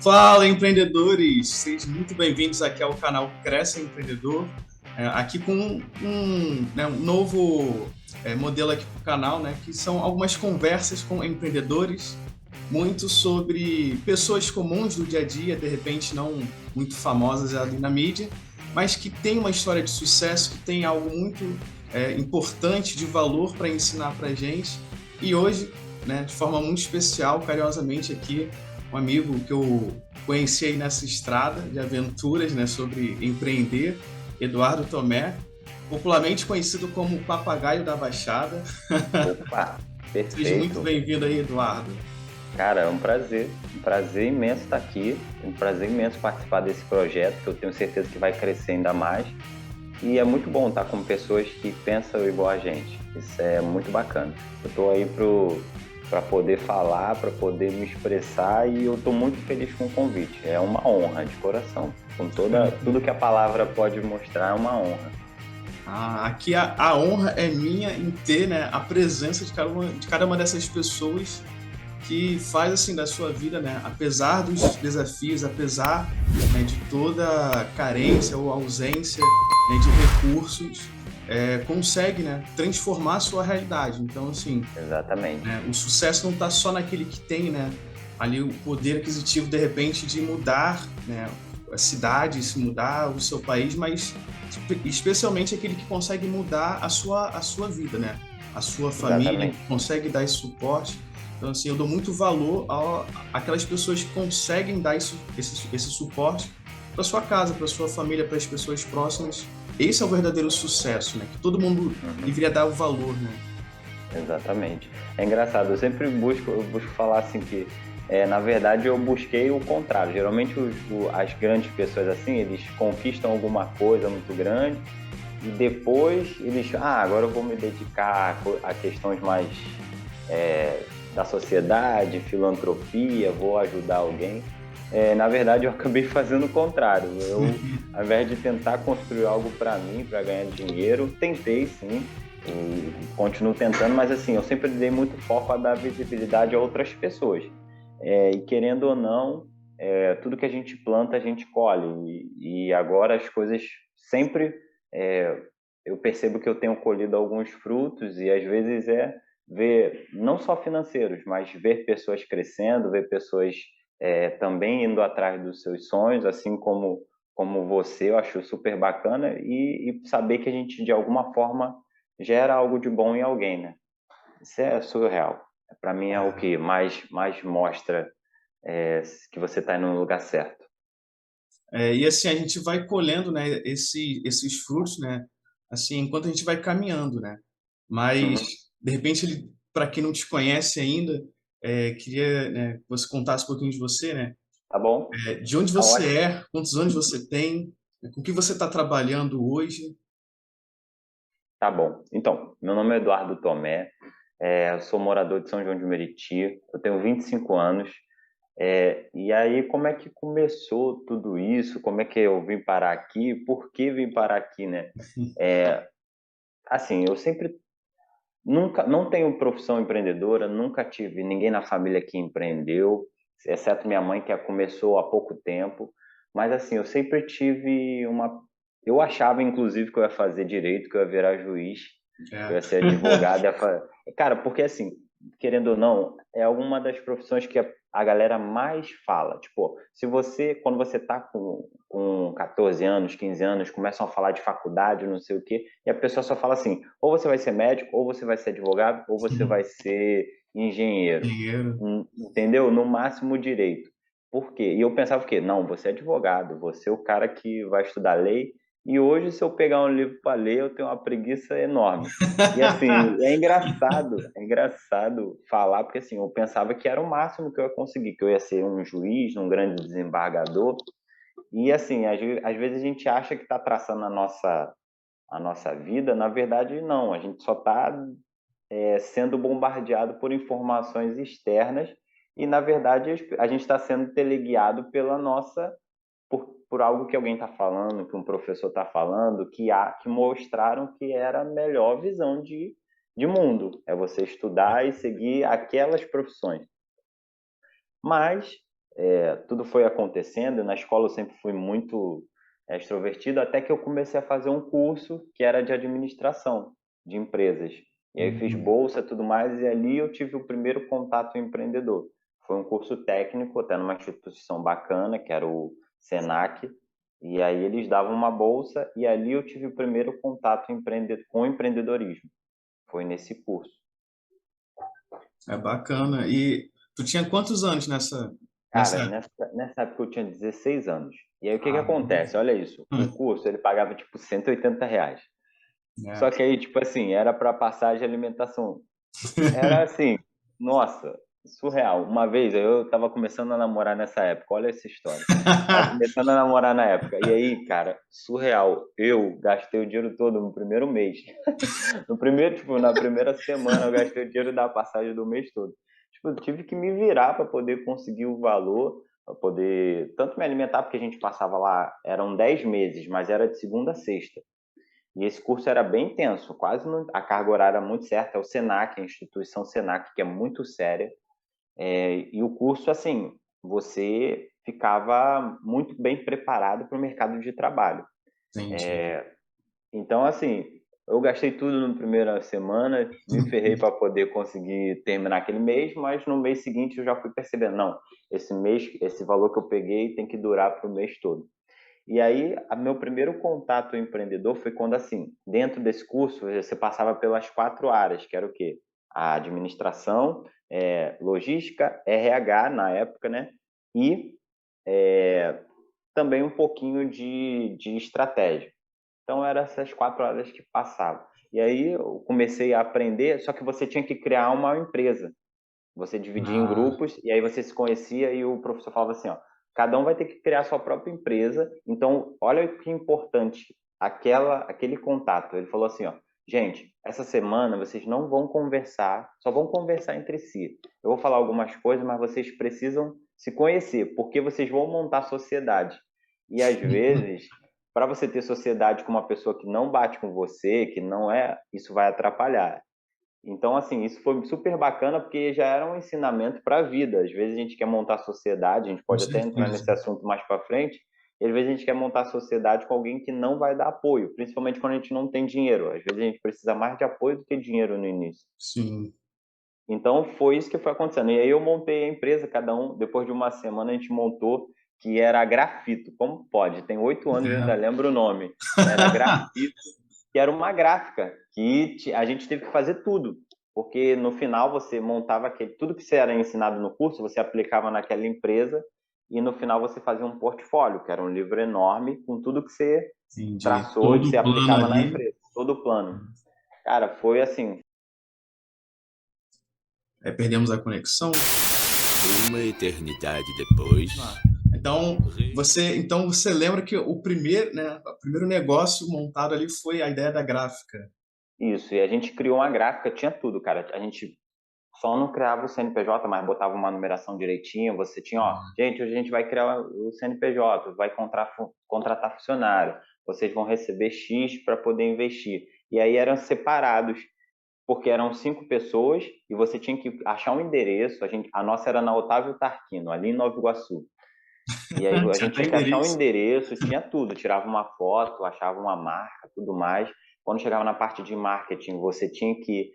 Fala, empreendedores! Sejam muito bem-vindos aqui ao canal Cresce Empreendedor. Aqui com um novo modelo aqui para o canal, né, que são algumas conversas com empreendedores, muito sobre pessoas comuns do dia a dia, de repente não muito famosas ali na mídia, mas que têm uma história de sucesso, que tem algo muito importante, de valor para ensinar para a gente. E hoje, né, de forma muito especial, carinhosamente aqui, um amigo que eu conheci aí nessa estrada de aventuras, né, sobre empreender, Eduardo Tomé, popularmente conhecido como o Papagaio da Baixada. Opa, Seja muito perfeito. bem-vindo aí, Eduardo. Cara, é um prazer imenso estar aqui, um prazer imenso participar desse projeto, que eu tenho certeza que vai crescer ainda mais. E é muito bom estar com pessoas que pensam igual a gente. Isso é muito bacana. Eu estou aí para poder falar, para poder me expressar e eu estou muito feliz com o convite. É uma honra de coração. Com tudo que a palavra pode mostrar, é uma honra. Aqui a honra é minha em ter, né, a presença de cada uma dessas pessoas que faz assim da sua vida, né, apesar dos desafios, apesar, né, de toda carência ou ausência, né, de recursos, consegue, né, transformar a sua realidade. Então, assim, Exatamente. né, o sucesso não está só naquele que tem, né, ali o poder aquisitivo de repente de mudar, né, a cidade, se mudar o seu país, mas especialmente aquele que consegue mudar a sua vida, né, a sua família, que Exatamente. consegue dar esse suporte. Então, assim, eu dou muito valor àquelas pessoas que conseguem dar esse suporte para sua casa, para sua família, para as pessoas próximas. Esse é o verdadeiro sucesso, né? Que todo mundo Uhum. deveria dar o valor, né? Exatamente. É engraçado, eu busco falar assim que, na verdade, eu busquei o contrário. Geralmente, as grandes pessoas assim, eles conquistam alguma coisa muito grande e depois eles, agora eu vou me dedicar a questões mais da sociedade, filantropia, vou ajudar alguém. Na verdade, eu acabei fazendo o contrário. Eu, ao invés de tentar construir algo para mim, para ganhar dinheiro, tentei sim, e continuo tentando, mas assim, eu sempre dei muito foco a dar visibilidade a outras pessoas. E querendo ou não, tudo que a gente planta, a gente colhe. E agora as coisas sempre. é, eu percebo que eu tenho colhido alguns frutos, e às vezes ver, não só financeiros, mas ver pessoas crescendo, ver pessoas também indo atrás dos seus sonhos, assim como você, eu acho super bacana, e saber que a gente, de alguma forma, gera algo de bom em alguém, né? Isso é surreal. Para mim é o que mais mostra que você está no lugar certo. E assim, a gente vai colhendo, né, esses frutos, né, assim, enquanto a gente vai caminhando, né. Mas, Uhum. de repente, para quem não te conhece ainda, queria, né, que você contasse um pouquinho de você, né. Tá bom? De onde Tá você ótimo. é, quantos anos você tem, com o que você está trabalhando hoje. Tá bom. Então, meu nome é Eduardo Tomé, eu sou morador de São João de Meriti, eu tenho 25 anos. E aí, como é que começou tudo isso? Como é que eu vim parar aqui? Por que vim parar aqui, né? É, assim, eu sempre nunca não tenho profissão empreendedora, nunca tive ninguém na família que empreendeu, exceto minha mãe que começou há pouco tempo. Mas assim, eu sempre tive uma. Eu achava, inclusive, que eu ia fazer direito, que eu ia virar juiz, que eu É. ia ser advogado. Cara, porque assim, querendo ou não, é uma das profissões que a galera mais fala. Tipo, quando você tá com 14 anos, 15 anos, começam a falar de faculdade, não sei o quê, e a pessoa só fala assim: ou você vai ser médico, ou você vai ser advogado, ou você vai ser engenheiro. Dinheiro. Entendeu? No máximo direito. Por quê? E eu pensava o quê? Não, você é advogado, você é o cara que vai estudar lei. E hoje, se eu pegar um livro para ler, eu tenho uma preguiça enorme. E assim, é engraçado falar, porque assim, eu pensava que era o máximo que eu ia conseguir, que eu ia ser um juiz, um grande desembargador. E assim, às vezes a gente acha que está traçando a nossa vida, na verdade não, a gente só está sendo bombardeado por informações externas e, na verdade, a gente está sendo teleguiado por algo que alguém está falando, que um professor está falando, que mostraram que era a melhor visão de mundo. É você estudar e seguir aquelas profissões. Mas tudo foi acontecendo. Na escola eu sempre fui muito extrovertido, até que eu comecei a fazer um curso que era de administração de empresas. E aí fiz Uhum. bolsa e tudo mais, e ali eu tive o primeiro contato empreendedor. Foi um curso técnico, até numa instituição bacana, que era o Senac, e aí eles davam uma bolsa, e ali eu tive o primeiro contato com empreendedorismo. Foi nesse curso. É bacana. E tu tinha quantos anos nessa Cara, época? nessa época eu tinha 16 anos. E aí o que que Ah, acontece? Olha isso, o hum, curso ele pagava tipo R$ 180. é. Só que aí, tipo assim, era para passagem e alimentação. Era assim, nossa, surreal. Uma vez eu tava começando a namorar nessa época, olha essa história. Tava começando a namorar na época. E aí, cara, surreal. Eu gastei o dinheiro todo no primeiro mês. No primeiro, tipo, na primeira semana eu gastei o dinheiro da passagem do mês todo. Tipo, eu tive que me virar para poder conseguir o valor, para poder tanto me alimentar, porque a gente passava lá, eram 10 meses, mas era de segunda a sexta. E esse curso era bem intenso, quase a carga horária era muito certa. É o Senac, a instituição Senac, que é muito séria. E o curso, assim, você ficava muito bem preparado para o mercado de trabalho. Entendi. Então, assim, eu gastei tudo na primeira semana, me ferrei para poder conseguir terminar aquele mês, mas no mês seguinte eu já fui percebendo, não, esse mês, esse valor que eu peguei tem que durar para o mês todo. E aí, meu primeiro contato empreendedor foi quando, assim, dentro desse curso, você passava pelas 4 áreas, que era o quê? A administração, logística, RH na época, né? E também um pouquinho de estratégia. Então, eram essas 4 áreas que passavam. E aí, eu comecei a aprender, só que você tinha que criar uma empresa. Você dividia em Ah, grupos e aí você se conhecia e o professor falava assim, ó, cada um vai ter que criar sua própria empresa. Então, olha que importante aquele contato. Ele falou assim, ó, gente, essa semana vocês não vão conversar, só vão conversar entre si. Eu vou falar algumas coisas, mas vocês precisam se conhecer, porque vocês vão montar sociedade. E às vezes, para você ter sociedade com uma pessoa que não bate com você, que não é, isso vai atrapalhar. Então, assim, isso foi super bacana porque já era um ensinamento para a vida. Às vezes a gente quer montar sociedade, a gente com pode até entrar certeza. nesse assunto mais para frente, e às vezes a gente quer montar sociedade com alguém que não vai dar apoio, principalmente quando a gente não tem dinheiro. Às vezes a gente precisa mais de apoio do que dinheiro no início. Sim. Então, foi isso que foi acontecendo. E aí eu montei a empresa, cada um, depois de uma semana a gente montou, que era a Grafito. Como pode? Tem 8 anos, eu ainda É. lembro o nome. Era Grafito, que era uma gráfica que a gente teve que fazer tudo, porque no final você montava tudo que você era ensinado no curso, você aplicava naquela empresa e no final você fazia um portfólio, que era um livro enorme com tudo que você Entendi. traçou e que Todo você o plano aplicava na ali. empresa, todo o plano. Cara, foi assim. Perdemos a conexão. Uma eternidade depois. Ah, então você lembra que o primeiro negócio montado ali foi a ideia da gráfica. Isso, e a gente criou uma gráfica, tinha tudo, cara. A gente só não criava o CNPJ, mas botava uma numeração direitinho. Você tinha, ó, gente, hoje a gente vai criar o CNPJ, vai contratar funcionário, vocês vão receber X para poder investir. E aí eram separados, porque eram 5 pessoas e você tinha que achar um endereço. A nossa era na Otávio Tarquino, ali em Nova Iguaçu. E aí a Tinha gente até tinha que achar um endereço. endereço, tinha tudo, tirava uma foto, achava uma marca, tudo mais. Quando chegava na parte de marketing, você tinha que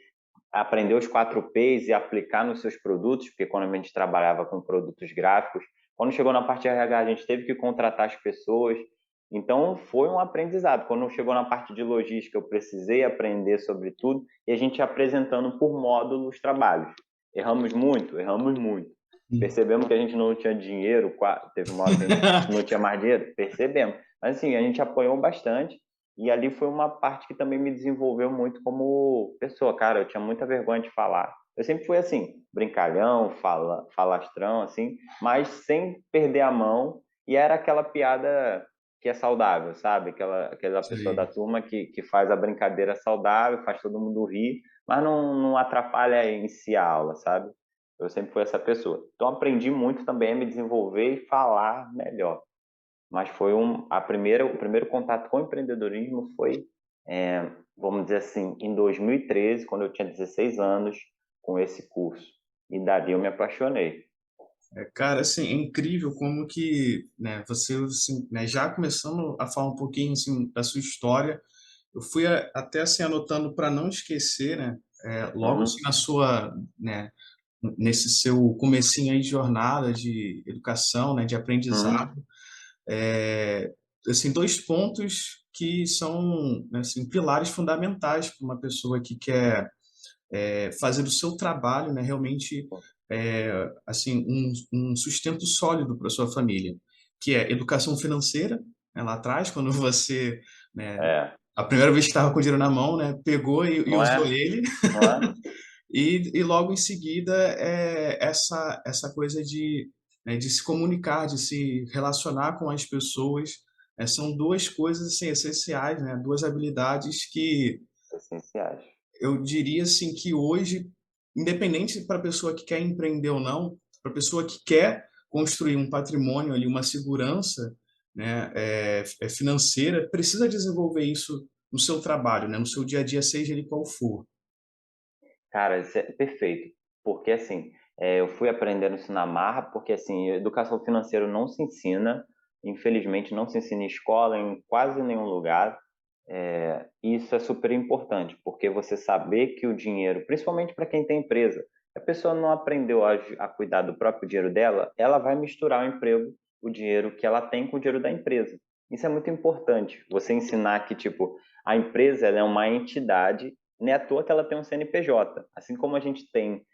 aprender os 4 P's e aplicar nos seus produtos, porque quando a gente trabalhava com produtos gráficos, quando chegou na parte de RH, a gente teve que contratar as pessoas. Então, foi um aprendizado. Quando chegou na parte de logística, eu precisei aprender sobre tudo e a gente apresentando por módulo os trabalhos. Erramos muito? Erramos muito. Percebemos que a gente não tinha dinheiro, teve uma hora que a gente não tinha mais dinheiro, percebemos. Mas assim, a gente apoiou bastante e ali foi uma parte que também me desenvolveu muito como pessoa, cara. Eu tinha muita vergonha de falar. Eu sempre fui assim, brincalhão, falastrão, assim, mas sem perder a mão. E era aquela piada que é saudável, sabe? Aquela pessoa da Sei. turma que faz a brincadeira saudável, faz todo mundo rir, mas não atrapalha em si a aula, sabe? Eu sempre fui essa pessoa. Então aprendi muito também a me desenvolver e falar melhor. Mas foi o primeiro contato com o empreendedorismo foi, vamos dizer assim, em 2013, quando eu tinha 16 anos, com esse curso. E dali eu me apaixonei. Cara, assim, é incrível como que, né, você, assim, né, já começando a falar um pouquinho, assim, da sua história, eu fui até, assim, anotando para não esquecer, né, logo, assim, Uhum, na sua, né, nesse seu comecinho aí de jornada de educação, né, de aprendizado, uhum, é, assim, dois pontos que são, né, assim, pilares fundamentais para uma pessoa que quer fazer o seu trabalho, né, realmente assim um sustento sólido para sua família, que é educação financeira, né, lá atrás, quando você, né, é, a primeira vez que estava com o dinheiro na mão, né, pegou e não usou é? ele, Não é? e logo em seguida essa coisa de, né, de se comunicar, de se relacionar com as pessoas, são duas coisas assim, essenciais, né, duas habilidades que Essenciais. eu diria assim que hoje, independente para a pessoa que quer empreender ou não, para a pessoa que quer construir um patrimônio ali, uma segurança, né, financeira, precisa desenvolver isso no seu trabalho, né, no seu dia a dia, seja ele qual for. Cara, isso é perfeito. Porque, assim, eu fui aprendendo isso na marra, porque, assim, educação financeira não se ensina, infelizmente, não se ensina em escola, em quase nenhum lugar. E isso é super importante, porque você saber que o dinheiro, principalmente para quem tem empresa, a pessoa não aprendeu a cuidar do próprio dinheiro dela, ela vai misturar o emprego, o dinheiro que ela tem com o dinheiro da empresa. Isso é muito importante, você ensinar que, tipo, a empresa ela é uma entidade, não é à toa que ela tem um CNPJ. Assim como a gente tem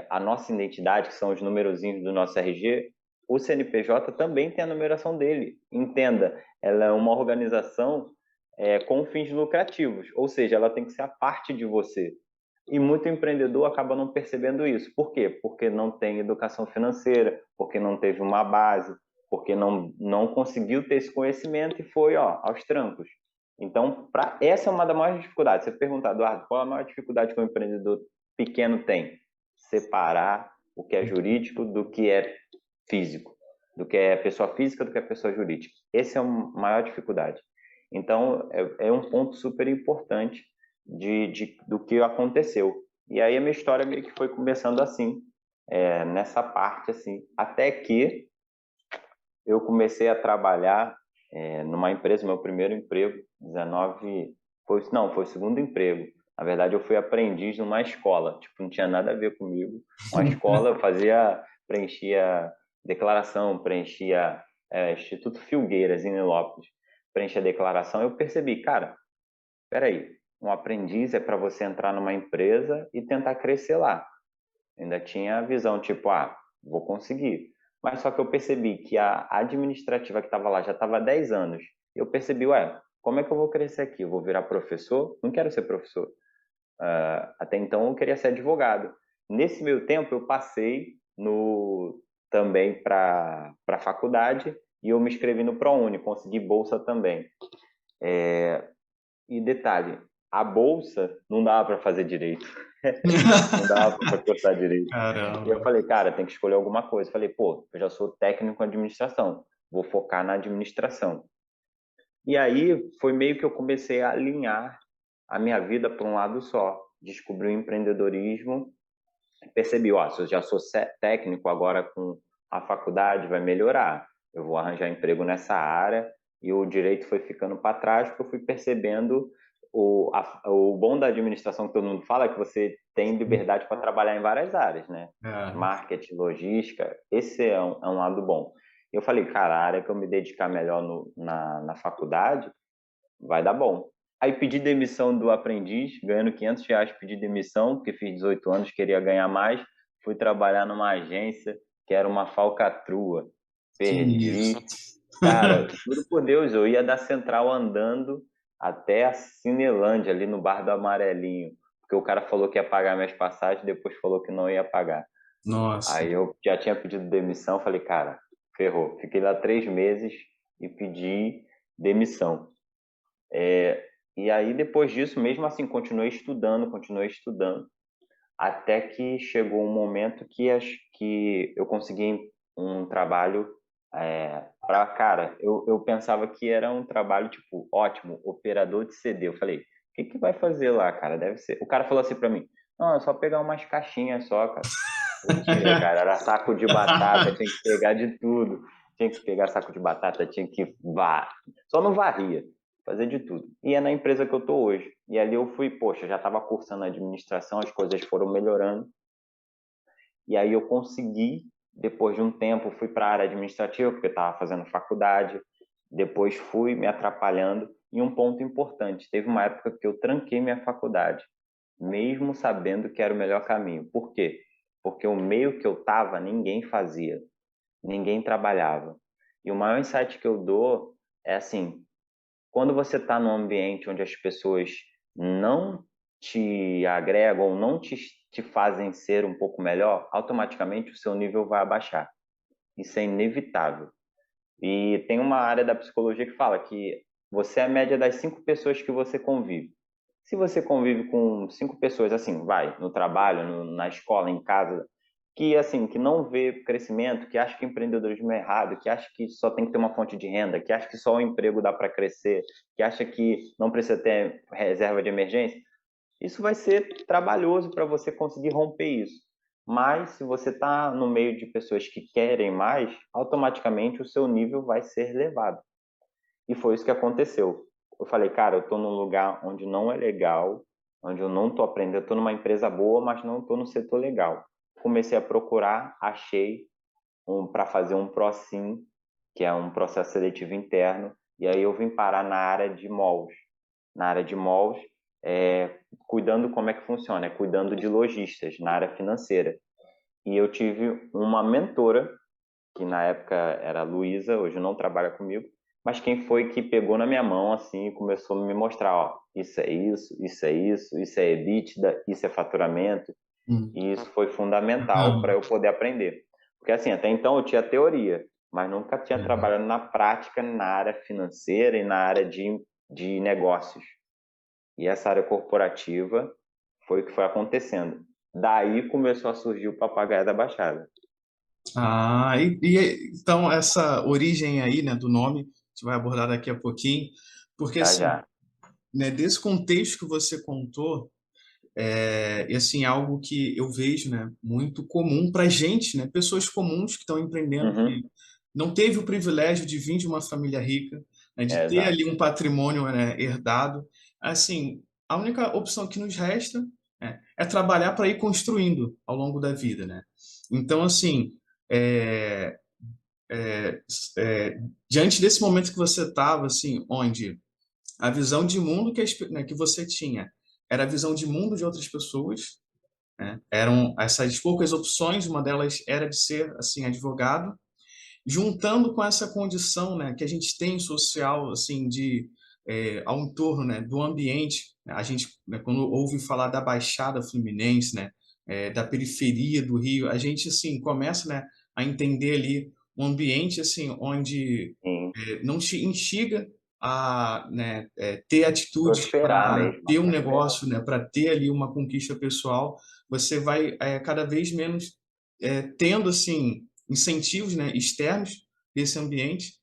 a nossa identidade, que são os numerozinhos do nosso RG, o CNPJ também tem a numeração dele. Entenda, ela é uma organização com fins lucrativos, ou seja, ela tem que ser a parte de você. E muito empreendedor acaba não percebendo isso. Por quê? Porque não tem educação financeira, porque não teve uma base, porque não conseguiu ter esse conhecimento e foi aos trancos. Então, essa é uma das maiores dificuldades. Você pergunta, Eduardo, qual a maior dificuldade que um empreendedor pequeno tem? Separar o que é jurídico do que é físico, do que é pessoa física do que é pessoa jurídica. Essa é a maior dificuldade. Então, é um ponto super importante do que aconteceu. E aí a minha história meio que foi começando assim, nessa parte, assim, até que eu comecei a trabalhar numa empresa, meu primeiro emprego, 19, foi o segundo emprego. Na verdade, eu fui aprendiz numa escola, tipo, não tinha nada a ver comigo. Uma escola, preenchia declaração, preenchia Instituto Filgueiras, em Nilópolis, preenchia declaração. Eu percebi, cara, peraí, um aprendiz é para você entrar numa empresa e tentar crescer lá. Ainda tinha a visão, tipo, vou conseguir. Mas só que eu percebi que a administrativa que estava lá já estava há 10 anos. Eu percebi, como é que eu vou crescer aqui? Eu vou virar professor? Não quero ser professor. Até então eu queria ser advogado. Nesse meio tempo eu passei também para a faculdade e eu me inscrevi no ProUni, consegui bolsa também. E detalhe, a bolsa não dava para fazer direito. Não dava para cursar direito. E eu Caramba. falei, cara, tem que escolher alguma coisa. Falei, pô, eu já sou técnico em administração, vou focar na administração. E aí foi meio que eu comecei a alinhar a minha vida para um lado só. Descobri o empreendedorismo, percebi, se eu já sou técnico, agora com a faculdade vai melhorar. Eu vou arranjar emprego nessa área e o direito foi ficando para trás porque eu fui percebendo o bom da administração que todo mundo fala é que você tem liberdade para trabalhar em várias áreas, né? É. Marketing, logística, esse é um lado bom. Eu falei, cara, a área que eu me dedicar melhor na faculdade vai dar bom. Aí pedi demissão do aprendiz, ganhando R$ 500, pedi demissão, porque fiz 18 anos, queria ganhar mais. Fui trabalhar numa agência que era uma falcatrua. Que isso. Perdi. Cara, juro por Deus, eu ia da Central andando até a Cinelândia, ali no Bar do Amarelinho. Porque o cara falou que ia pagar minhas passagens, depois falou que não ia pagar. Nossa. Aí eu já tinha pedido demissão, falei, cara, ferrou. Fiquei lá 3 meses e pedi demissão. E aí, depois disso, mesmo assim, continuei estudando, até que chegou um momento que eu consegui um trabalho cara, eu pensava que era um trabalho, tipo, ótimo, operador de CD. Eu falei, o que que vai fazer lá, cara? Deve ser. O cara falou assim pra mim, não, é só pegar umas caixinhas só, cara. Mentira, cara, era saco de batata, tinha que pegar de tudo. Tinha que pegar saco de batata, tinha que só não varria, fazer de tudo. E é na empresa que eu tô hoje. E ali eu fui, poxa, já estava cursando administração, as coisas foram melhorando. E aí eu consegui, depois de um tempo, fui para a área administrativa, porque estava fazendo faculdade. Depois fui me atrapalhando. E um ponto importante, teve uma época que eu tranquei minha faculdade, mesmo sabendo que era o melhor caminho. Por quê? Porque o meio que eu estava, ninguém fazia, ninguém trabalhava. E o maior insight que eu dou é assim, quando você está num ambiente onde as pessoas não te agregam, não te fazem ser um pouco melhor, automaticamente o seu nível vai abaixar. Isso é inevitável. E tem uma área da psicologia que fala que você é a média das 5 pessoas que você convive. Se você convive com 5 pessoas, assim, vai, no trabalho, na escola, em casa, que assim, que não vê crescimento, que acha que empreendedorismo é errado, que acha que só tem que ter uma fonte de renda, que acha que só o emprego dá para crescer, que acha que não precisa ter reserva de emergência, isso vai ser trabalhoso para você conseguir romper isso. Mas se você está no meio de pessoas que querem mais, automaticamente o seu nível vai ser elevado. E foi isso que aconteceu. Eu falei, cara, eu estou num lugar onde não é legal, onde eu não estou aprendendo, eu estou numa empresa boa, mas não estou no setor legal. Comecei a procurar, achei para fazer um ProSim, que é um processo seletivo interno, e aí eu vim parar na área de moldes. Na área de moldes, cuidando como é que funciona, cuidando de lojistas na área financeira. E eu tive uma mentora, que na época era a Luísa, hoje não trabalha comigo, mas quem foi que pegou na minha mão assim e começou a me mostrar, ó, isso é isso, isso é isso, isso é EBITDA, isso é faturamento, Hum. e isso foi fundamental para eu poder aprender. Porque assim, até então eu tinha teoria, mas nunca tinha trabalhado na prática na área financeira e na área de negócios. E essa área corporativa foi o que foi acontecendo. Daí começou a surgir o Papagaio da Baixada. Então essa origem aí, né, do nome, a gente vai abordar daqui a pouquinho, porque Já assim, já. né, desse contexto que você contou, e assim, algo que eu vejo, né, muito comum para gente, né, pessoas comuns que estão empreendendo, que Uhum. não teve o privilégio de vir de uma família rica, né, de ter ali Exato. um patrimônio, né, herdado. Assim, a única opção que nos resta, né, é trabalhar para ir construindo ao longo da vida, né? Então, assim, é, é, diante desse momento que você estava, assim, onde a visão de mundo né, que você tinha era a visão de mundo de outras pessoas, né? Eram essas poucas opções, uma delas era de ser assim advogado, juntando com essa condição, né, que a gente tem social, assim, de ao entorno, né, do ambiente. A gente, né, quando ouve falar da Baixada Fluminense, né, da periferia do Rio, a gente assim começa, né, a entender ali um ambiente assim onde Sim. não te instiga a, né, ter atitudes Prosperar para mesmo. ter um negócio, né, para ter ali uma conquista pessoal. Você vai cada vez menos tendo assim incentivos, né, externos desse ambiente.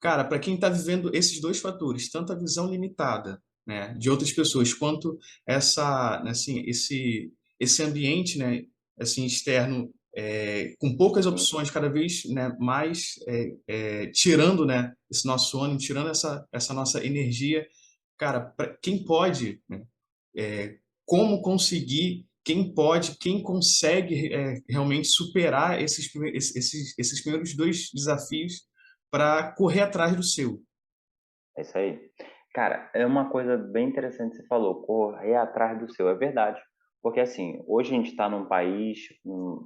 Cara, para quem está vivendo esses dois fatores, tanto a visão limitada, né, de outras pessoas, quanto essa, assim, esse ambiente, né, assim, externo, com poucas Sim. opções, cada vez, né, mais tirando, né, esse nosso ânimo, tirando essa nossa energia, cara, pra quem pode, né, como conseguir, quem pode, quem consegue realmente superar esses primeiros dois desafios para correr atrás do seu. É isso aí. Cara, é uma coisa bem interessante que você falou, correr atrás do seu. É verdade. Porque, assim, hoje a gente está num país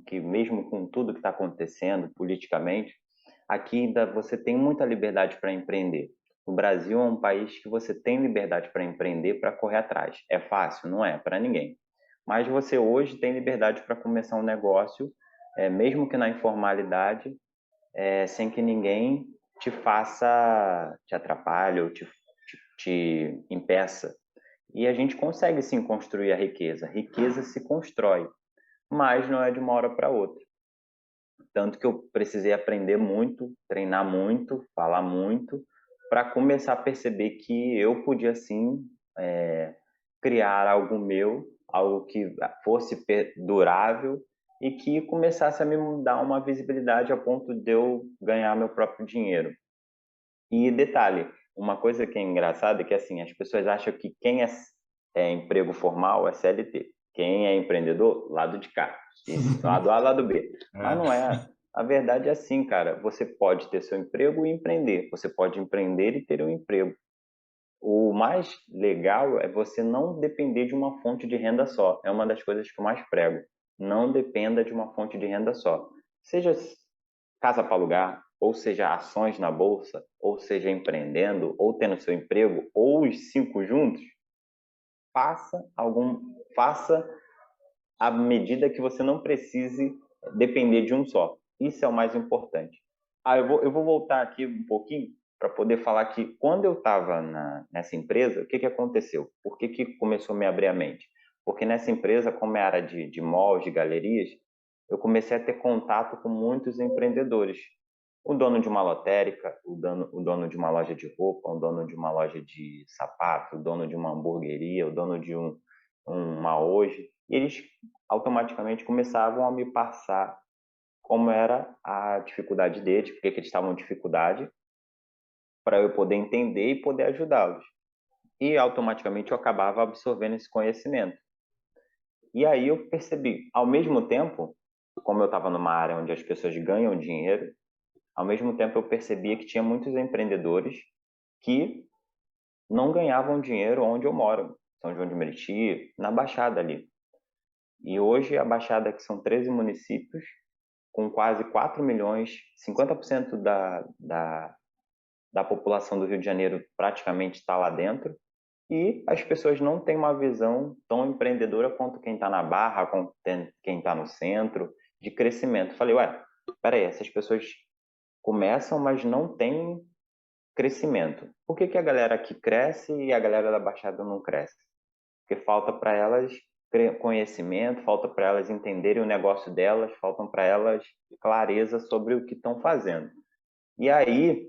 que, mesmo com tudo que está acontecendo politicamente, aqui ainda você tem muita liberdade para empreender. O Brasil é um país que você tem liberdade para empreender, para correr atrás. É fácil? Não é, para ninguém. Mas você hoje tem liberdade para começar um negócio, mesmo que na informalidade, sem que ninguém te atrapalhe ou te impeça. E a gente consegue sim construir a riqueza. Riqueza se constrói, mas não é de uma hora para outra. Tanto que eu precisei aprender muito, treinar muito, falar muito, para começar a perceber que eu podia sim criar algo meu, algo que fosse durável e que começasse a me dar uma visibilidade a ponto de eu ganhar meu próprio dinheiro. E detalhe, uma coisa que é engraçada é que assim, as pessoas acham que quem é emprego formal é CLT. Quem é empreendedor, lado de cá. Lado A, lado B. Mas não é. A verdade é assim, cara. Você pode ter seu emprego e empreender. Você pode empreender e ter um emprego. O mais legal é você não depender de uma fonte de renda só. É uma das coisas que eu mais prego. Não dependa de uma fonte de renda só. Seja casa para alugar, ou seja ações na bolsa, ou seja empreendendo, ou tendo seu emprego, ou os 5 juntos, faça à medida que você não precise depender de um só. Isso é o mais importante. Eu vou voltar aqui um pouquinho para poder falar que quando eu estava nessa empresa, o que aconteceu? Por que começou a me abrir a mente? Porque nessa empresa, como é área de malls, de galerias, eu comecei a ter contato com muitos empreendedores. O dono de uma lotérica, o dono de uma loja de roupa, o dono de uma loja de sapato, o dono de uma hamburgueria, o dono de uma hoje. E eles automaticamente começavam a me passar como era a dificuldade deles, porque que eles estavam em dificuldade, para eu poder entender e poder ajudá-los. E automaticamente eu acabava absorvendo esse conhecimento. E aí eu percebi, ao mesmo tempo, como eu estava numa área onde as pessoas ganham dinheiro, ao mesmo tempo eu percebia que tinha muitos empreendedores que não ganhavam dinheiro onde eu moro, São João de Meriti, na Baixada ali. E hoje a Baixada, que são 13 municípios, com quase 4 milhões, 50% da população do Rio de Janeiro praticamente está lá dentro, e as pessoas não têm uma visão tão empreendedora quanto quem está na Barra, quanto quem está no centro, de crescimento. Falei, peraí, essas pessoas começam, mas não têm crescimento. Por que a galera aqui cresce e a galera da Baixada não cresce? Porque falta para elas conhecimento, falta para elas entenderem o negócio delas, faltam para elas clareza sobre o que estão fazendo. E aí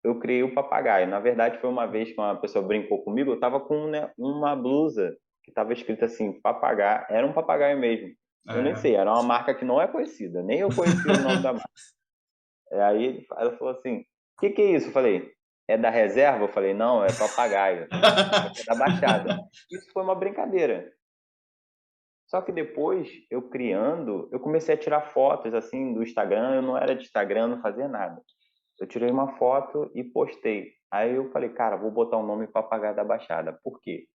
eu criei o papagaio. Na verdade, foi uma vez que uma pessoa brincou comigo, eu estava com, né, uma blusa que estava escrito assim, papagaio, era um papagaio mesmo. Eu nem sei, era uma marca que não é conhecida, nem eu conhecia o nome da marca. Aí ela falou assim, o que é isso? Eu falei, é da reserva? Eu falei, não, é papagaio. É da Baixada. Isso foi uma brincadeira. Só que depois, eu criando, eu comecei a tirar fotos assim do Instagram, eu não era de Instagram, não fazia nada. Eu tirei uma foto e postei. Aí eu falei, cara, vou botar o nome Papagaio da Baixada. Por quê?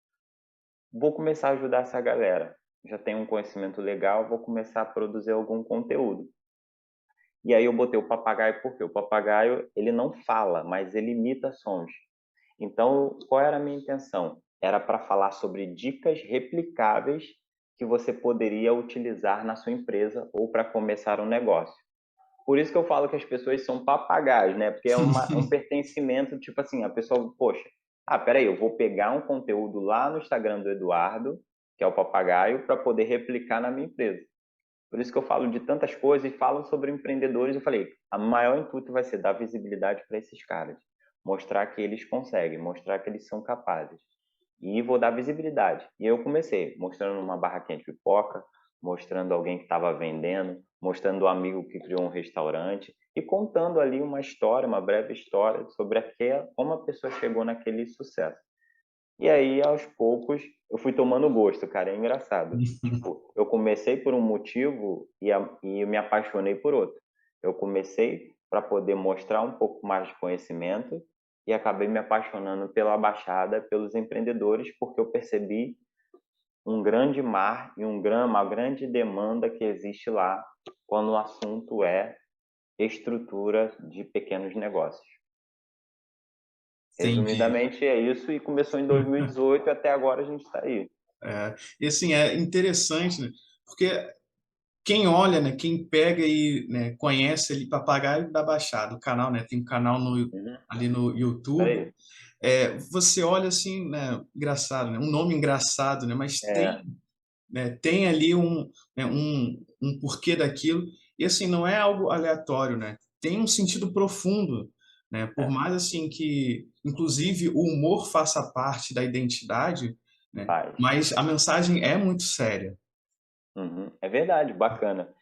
Vou começar a ajudar essa galera. Já tenho um conhecimento legal, vou começar a produzir algum conteúdo. E aí eu botei o papagaio porque o papagaio, ele não fala, mas ele imita sons. Então, qual era a minha intenção? Era para falar sobre dicas replicáveis que você poderia utilizar na sua empresa ou para começar um negócio. Por isso que eu falo que as pessoas são papagaios, né? Porque é um pertencimento, tipo assim, a pessoa, poxa, peraí, eu vou pegar um conteúdo lá no Instagram do Eduardo, que é o papagaio, para poder replicar na minha empresa. Por isso que eu falo de tantas coisas e falo sobre empreendedores. Eu falei, a maior intuito vai ser dar visibilidade para esses caras. Mostrar que eles conseguem, mostrar que eles são capazes. E vou dar visibilidade. E eu comecei mostrando uma barraquinha de pipoca, mostrando alguém que estava vendendo, mostrando um amigo que criou um restaurante e contando ali uma história, uma breve história sobre como a pessoa chegou naquele sucesso. E aí, aos poucos, eu fui tomando gosto, cara, é engraçado. Tipo, eu comecei por um motivo e me apaixonei por outro. Eu comecei para poder mostrar um pouco mais de conhecimento e acabei me apaixonando pela Baixada, pelos empreendedores, porque eu percebi um grande mar e uma grande demanda que existe lá quando o assunto é estrutura de pequenos negócios. Entendi. Resumidamente é isso, e começou em 2018 e até agora a gente está aí. E assim, é interessante, né? Porque quem olha, né, quem pega e, né, conhece ali Papagaio da Baixada, o canal, né, tem um canal ali no YouTube, você olha assim, né, engraçado, né, um nome engraçado, né, mas tem ali um porquê daquilo, e assim, não é algo aleatório, né, tem um sentido profundo, né, por mais assim que, inclusive, o humor faça parte da identidade, né, mas a mensagem é muito séria. Uhum, é verdade, bacana.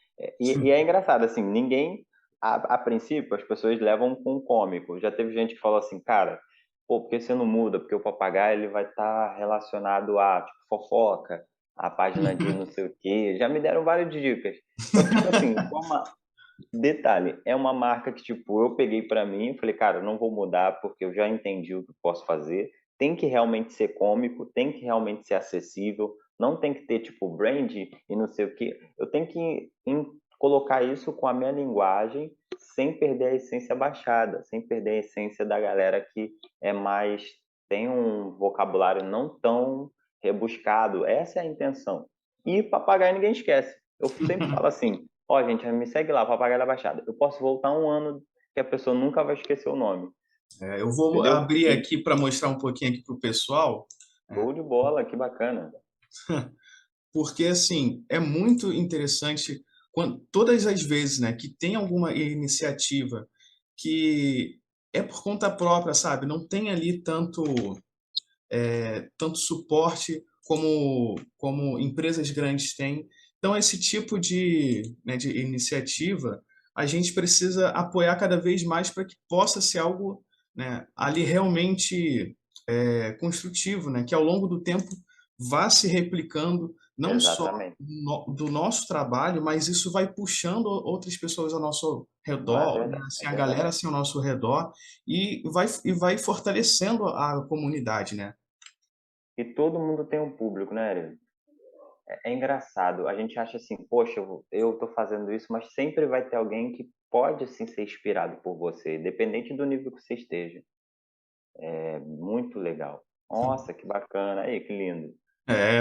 E é engraçado, assim, ninguém, a princípio, as pessoas levam com um cômico. Já teve gente que falou assim, cara, pô, por que você não muda? Porque o papagaio ele vai estar relacionado a, tipo, fofoca, a página de não sei o quê. Já me deram várias dicas. Só que, tipo assim, detalhe, é uma marca que, tipo, eu peguei pra mim e falei, cara, eu não vou mudar porque eu já entendi o que eu posso fazer. Tem que realmente ser cômico, tem que realmente ser acessível, não tem que ter, tipo, brand e não sei o quê. Eu tenho que colocar isso com a minha linguagem sem perder a essência baixada, sem perder a essência da galera que é mais, tem um vocabulário não tão rebuscado. Essa é a intenção. E papagaio ninguém esquece. Eu sempre falo assim, ó, gente, me segue lá, Papagaio da Baixada. Eu posso voltar um ano que a pessoa nunca vai esquecer o nome, Eu vou entendeu? abrir E aqui para mostrar um pouquinho aqui para o pessoal, é, show de bola, que bacana. porque assim é muito interessante quando todas as vezes, né, que tem alguma iniciativa que é por conta própria, sabe? Não tem ali tanto suporte como empresas grandes têm. Então, esse tipo de iniciativa, a gente precisa apoiar cada vez mais para que possa ser algo, né, ali realmente construtivo, né, que ao longo do tempo vá se replicando, não só Exatamente. do nosso trabalho, mas isso vai puxando outras pessoas ao nosso Não é redor, né, verdade, assim, é a galera verdade. assim, ao nosso redor, e vai fortalecendo a comunidade, né? E todo mundo tem um público, né, Ariel? É engraçado. A gente acha assim, poxa, eu tô fazendo isso, mas sempre vai ter alguém que pode, assim, ser inspirado por você, independente do nível que você esteja. É muito legal. Nossa, que bacana. Aí, que lindo. É.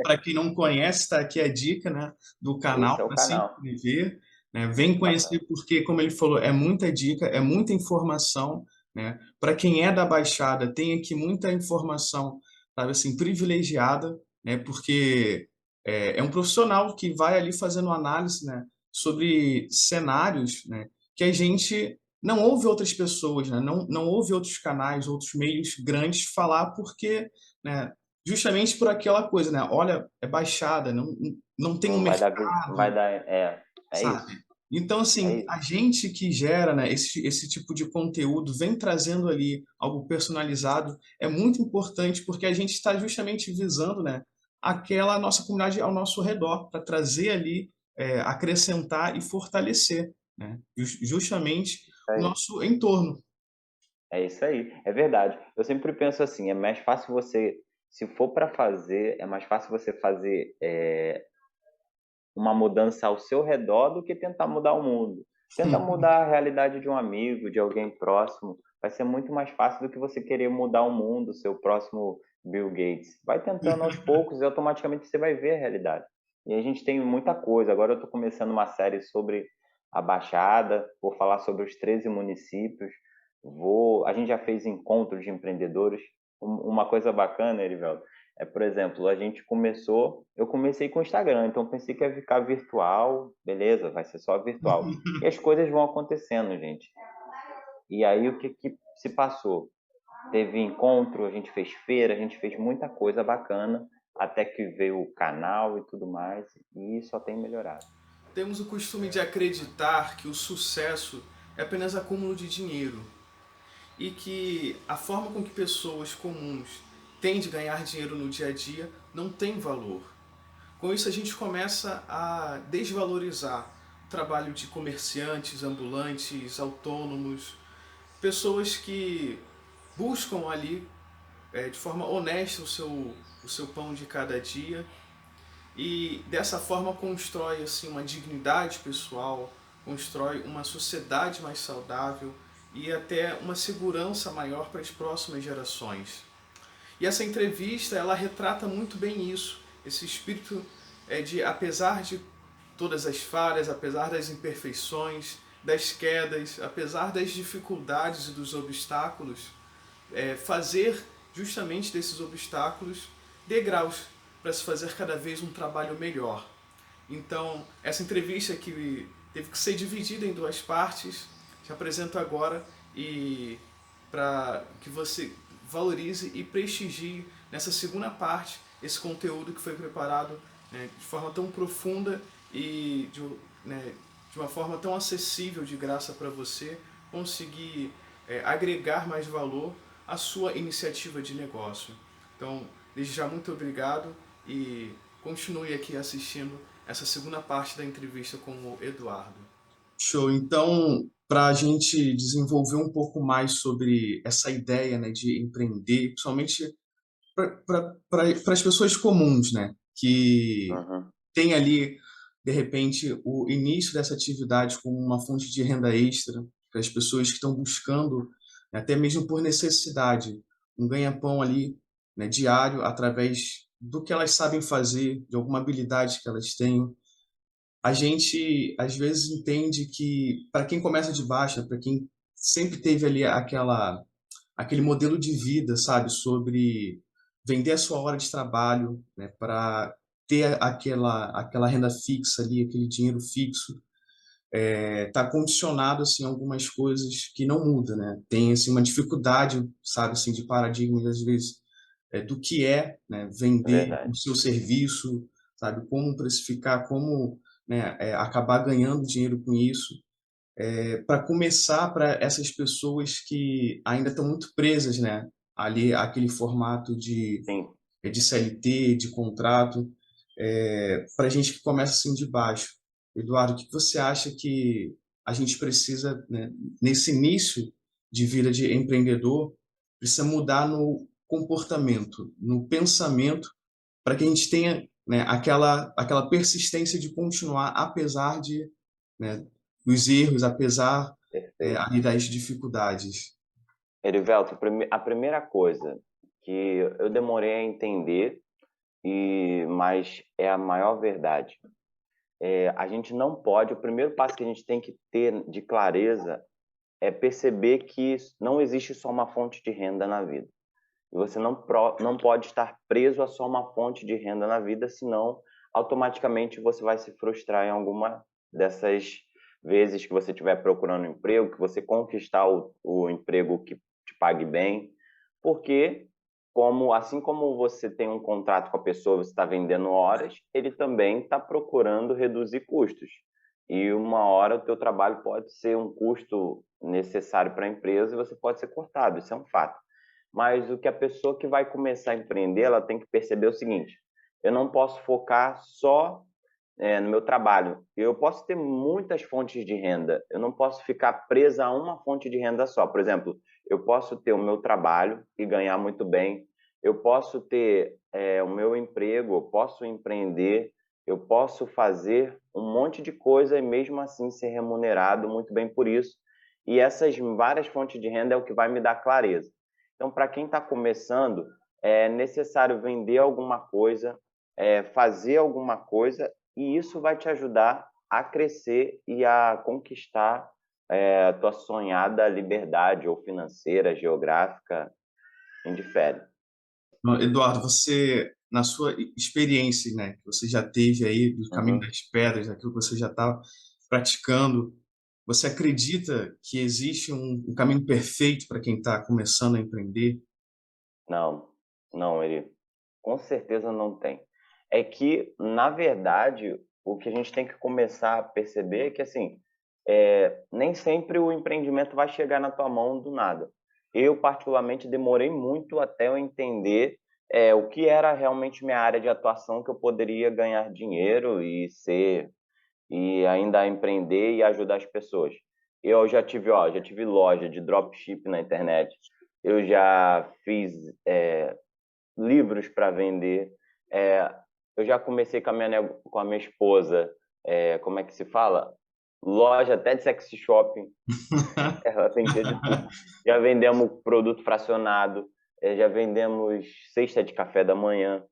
Para quem não conhece, está aqui a dica, né, do Esse canal é o para se canal. inscrever, né? Vem conhecer Bacana. porque, como ele falou, é muita dica, é muita informação, né? Para quem é da Baixada, tem aqui muita informação, sabe assim, privilegiada, né? Porque é um profissional que vai ali fazendo análise, né, sobre cenários, né, que a gente não ouve outras pessoas, né? Não ouve outros canais, outros meios grandes falar porque, né, justamente por aquela coisa, né? Olha, é baixada, não tem um Não vai dar, vai mercado, dar, é sabe? isso. Então, É assim, isso. a gente que gera, né, esse tipo de conteúdo, vem trazendo ali algo personalizado, é muito importante porque a gente está justamente visando, né, aquela nossa comunidade ao nosso redor, para trazer ali, acrescentar e fortalecer, né, justamente o nosso entorno. É isso aí, é verdade. Eu sempre penso assim, é mais fácil você, se for para fazer, é mais fácil você fazer uma mudança ao seu redor do que tentar mudar o mundo. Tenta mudar a realidade de um amigo, de alguém próximo. Vai ser muito mais fácil do que você querer mudar o mundo, seu próximo Bill Gates. Vai tentando aos poucos e automaticamente você vai ver a realidade. E a gente tem muita coisa. Agora eu estou começando uma série sobre a Baixada, vou falar sobre os 13 municípios. A gente já fez encontros de empreendedores. Uma coisa bacana, Erivelto, por exemplo, eu comecei com o Instagram, então pensei que ia ficar virtual, beleza, vai ser só virtual. E as coisas vão acontecendo, gente. E aí o que se passou? Teve encontro, a gente fez feira, a gente fez muita coisa bacana, até que veio o canal e tudo mais, e só tem melhorado. Temos o costume de acreditar que o sucesso é apenas acúmulo de dinheiro e que a forma com que pessoas comuns têm de ganhar dinheiro no dia a dia não tem valor. Com isso, a gente começa a desvalorizar o trabalho de comerciantes, ambulantes, autônomos, pessoas que buscam ali de forma honesta o seu pão de cada dia e dessa forma constrói assim uma dignidade pessoal, constrói uma sociedade mais saudável e até uma segurança maior para as próximas gerações. E essa entrevista ela retrata muito bem isso, esse espírito de apesar de todas as falhas, apesar das imperfeições, das quedas, apesar das dificuldades e dos obstáculos, fazer justamente desses obstáculos degraus para se fazer cada vez um trabalho melhor. Então, essa entrevista que teve que ser dividida em duas partes, te apresento agora e para que você valorize e prestigie nessa segunda parte esse conteúdo que foi preparado né, de forma tão profunda e né, de uma forma tão acessível de graça para você conseguir agregar mais valor à sua iniciativa de negócio. Então, desde já, muito obrigado e continue aqui assistindo essa segunda parte da entrevista com o Eduardo. Show. Então, para a gente desenvolver um pouco mais sobre essa ideia, né, de empreender, principalmente para as pessoas comuns, né, que Uhum. tem ali, de repente, o início dessa atividade como uma fonte de renda extra, para as pessoas que estão buscando, né, até mesmo por necessidade, um ganha-pão ali, né, diário, através do que elas sabem fazer, de alguma habilidade que elas têm. A gente, às vezes, entende que, para quem começa de baixo, para quem sempre teve ali aquele modelo de vida, sabe, sobre vender a sua hora de trabalho, né, para ter aquela renda fixa ali, aquele dinheiro fixo, tá condicionado assim a algumas coisas que não muda, né? Tem assim uma dificuldade, sabe, assim de paradigmas às vezes do que né, É vender o verdade. seu serviço, sabe, como precificar, como né, acabar ganhando dinheiro com isso para começar para essas pessoas que ainda estão muito presas, né, ali aquele formato Sim. de CLT, de contrato, para a gente que começa assim de baixo. Eduardo, o que você acha que a gente precisa, né, nesse início de vida de empreendedor, precisa mudar no comportamento, no pensamento, para que a gente tenha né, aquela persistência de continuar, apesar né, dos erros, apesar Perfeito. ali das dificuldades. Erivelto, a primeira coisa que eu demorei a entender, mas é a maior verdade. A gente não pode, o primeiro passo que a gente tem que ter de clareza é perceber que não existe só uma fonte de renda na vida. E você não pode estar preso a só uma fonte de renda na vida, senão automaticamente você vai se frustrar em alguma dessas vezes que você estiver procurando um emprego, que você conquistar o emprego que te pague bem, porque assim como você tem um contrato com a pessoa, você está vendendo horas, ele também está procurando reduzir custos. E uma hora o teu trabalho pode ser um custo necessário para a empresa e você pode ser cortado, isso é um fato. Mas o que a pessoa que vai começar a empreender, ela tem que perceber o seguinte: eu não posso focar só no meu trabalho. Eu posso ter muitas fontes de renda, eu não posso ficar presa a uma fonte de renda só. Por exemplo, eu posso ter o meu trabalho e ganhar muito bem, eu posso ter o meu emprego, eu posso empreender, eu posso fazer um monte de coisa e mesmo assim ser remunerado muito bem por isso. E essas várias fontes de renda é o que vai me dar clareza. Então, para quem está começando, é necessário vender alguma coisa, fazer alguma coisa, e isso vai te ajudar a crescer e a conquistar a tua sonhada liberdade, ou financeira, geográfica, indifere. Eduardo, você, na sua experiência, né, que você já teve aí do caminho Uhum. das pedras, daquilo que você já está praticando, você acredita que existe um caminho perfeito para quem está começando a empreender? Não, não, ele com certeza não tem. É que, na verdade, o que a gente tem que começar a perceber é que, assim, nem sempre o empreendimento vai chegar na tua mão do nada. Eu, particularmente, demorei muito até eu entender o que era realmente minha área de atuação, que eu poderia ganhar dinheiro e ainda empreender e ajudar as pessoas. Eu já tive loja de dropship na internet. Eu já fiz livros para vender. É, eu já comecei com a minha esposa, como é que se fala? Loja até de sex shopping, ela vendia de tudo. Já vendemos produto fracionado, já vendemos cesta de café da manhã.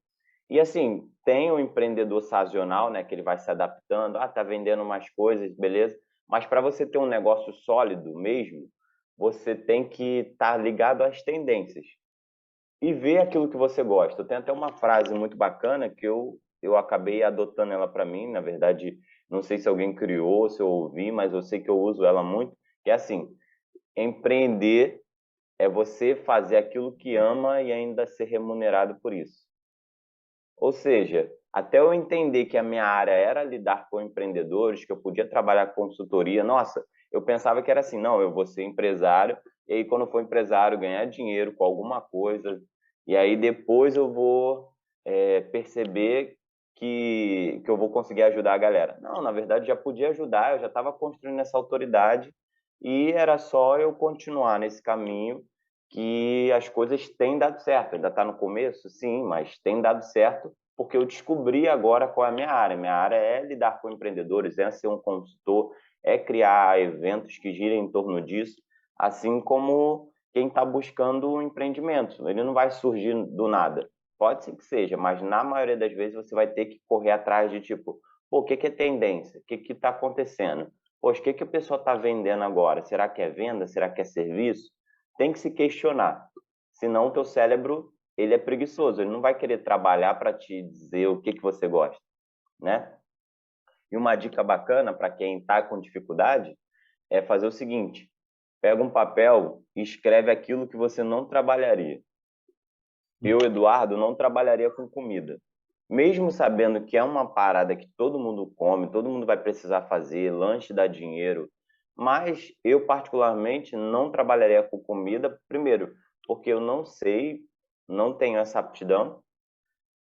E assim, tem o empreendedor sazonal, né, que ele vai se adaptando, tá vendendo mais coisas, beleza? Mas para você ter um negócio sólido mesmo, você tem que estar ligado às tendências e ver aquilo que você gosta. Tem até uma frase muito bacana que eu acabei adotando ela para mim, na verdade, não sei se alguém criou, se eu ouvi, mas eu sei que eu uso ela muito, que é assim: empreender é você fazer aquilo que ama e ainda ser remunerado por isso. Ou seja, até eu entender que a minha área era lidar com empreendedores, que eu podia trabalhar com consultoria, nossa, eu pensava que era assim, não, eu vou ser empresário, e aí quando eu for empresário, ganhar dinheiro com alguma coisa, e aí depois eu vou perceber que eu vou conseguir ajudar a galera. Não, na verdade já podia ajudar, eu já estava construindo essa autoridade, e era só eu continuar nesse caminho que as coisas têm dado certo. Ainda está no começo, sim, mas tem dado certo porque eu descobri agora qual é a minha área. Minha área é lidar com empreendedores, é ser um consultor, é criar eventos que girem em torno disso, assim como quem está buscando um empreendimento. Ele não vai surgir do nada. Pode ser que seja, mas na maioria das vezes você vai ter que correr atrás de tipo, pô, o que é tendência? O que está acontecendo? Poxa, o que o pessoal está vendendo agora? Será que é venda? Será que é serviço? Tem que se questionar. Senão o teu cérebro, ele é preguiçoso, ele não vai querer trabalhar para te dizer o que você gosta, né? E uma dica bacana para quem está com dificuldade é fazer o seguinte: pega um papel e escreve aquilo que você não trabalharia. Eu, Eduardo, não trabalharia com comida. Mesmo sabendo que é uma parada que todo mundo come, todo mundo vai precisar fazer, lanche dá dinheiro, mas eu particularmente não trabalharia com comida, primeiro, porque eu não sei, não tenho essa aptidão,